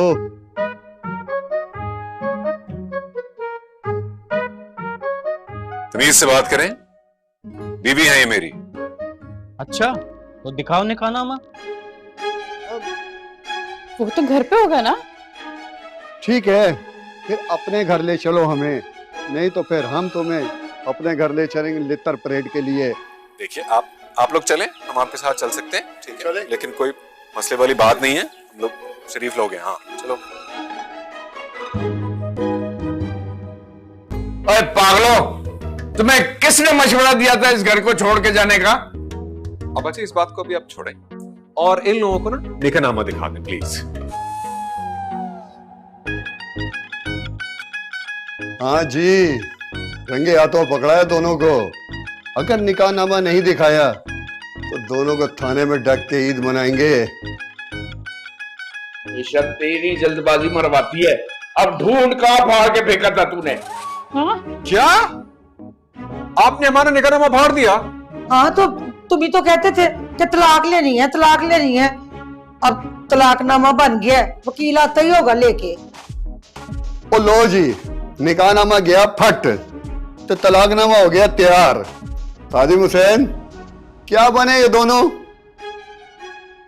तमीज से बात करें, बीवी है ये मेरी। अच्छा, तो दिखाओ निकाहनामा। वो तो घर पे होगा ना? ठीक है, फिर अपने घर ले चलो हमें, नहीं तो फिर हम तुम्हें अपने घर ले चलेंगे लित्तर परेड के लिए। देखिए, आप लोग चलें, हम आपके साथ चल सकते हैं, ठीक है, लेकिन कोई मसले वाली बात नहीं है, हम लोग शरीफ लोग हैं। हाँ, चलो। अरे पागलो, तुम्हें किसने मशवरा दिया था इस घर को छोड़ के जाने का? अब अच्छा, इस बात को अभी आप छोड़ें और इन लोगों को ना निकाहनामा दिखा दें प्लीज। हाँ जी, रंगे हाथों पकड़ा है दोनों को। अगर निकाहनामा नहीं दिखाया तो दोनों को थाने में डक के ईद मनाएंगे। ईशा, तेरी जल्दबाजी मरवाती है। अब ढूंढ कहां फाड़ के फेंका था तूने? हाँ? क्या आपने हमारा निकाहनामा फाड़ दिया? हाँ, तो तुम ही तो कहते थे कि तलाक लेनी है, तलाक लेनी है। अब तलाकनामा बन गया, वकील आता ही होगा लेके। ओ लो जी, निकाहनामा गया फट तो तलाकनामा हो गया तैयार। खादिम हुसैन, क्या बने ये दोनों?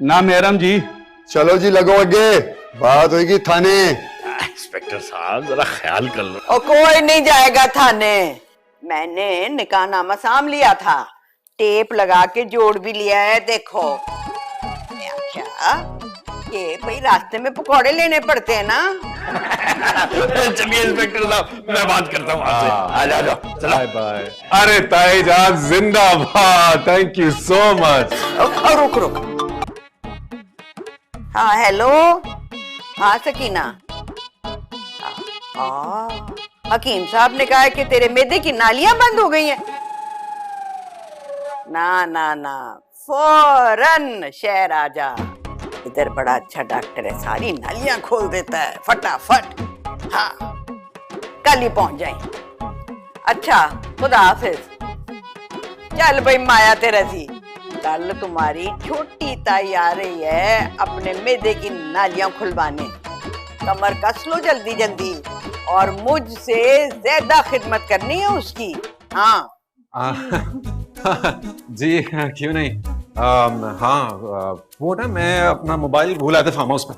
ना मेहरम जी। चलो जी, लगो आगे, बात होगी थाने। इंस्पेक्टर साहब, जरा ख्याल कर लो। और कोई नहीं जाएगा थाने। मैंने निकाहनामा साम लिया था, टेप लगा के जोड़ भी लिया है, देखो। मैं क्या ये भाई रास्ते में पकौड़े लेने पड़ते हैं ना। चलिए इंस्पेक्टर साहब, मैं बात करता हूँ आपसे। आ जाओ, चलो। Bye bye. अरे ताईजान जिंदाबाद, थैंक यू सो मच। रुक रुक। हाँ हेलो, हाँ सकीना। हकीम साहब ने कहा है कि तेरे मैदे की नालियां बंद हो गई हैं। ना ना ना, फौरन शहर आ जा, इधर बड़ा अच्छा डॉक्टर है, सारी नालियां खोल देता है फटाफट। हाँ कल ही पहुंच जाए। अच्छा खुदा हाफिज। चल भाई माया तेरा सी, कल तुम्हारी छोटी ताई आ रही है अपने मैदे की नालियां खुलवाने। कमर कस लो जल्दी जल्दी, और मुझसे ज्यादा खिदमत करनी है उसकी। हाँ जी क्यों नहीं। हाँ वो ना मैं अपना मोबाइल भूल आया था फार्म हाउस में।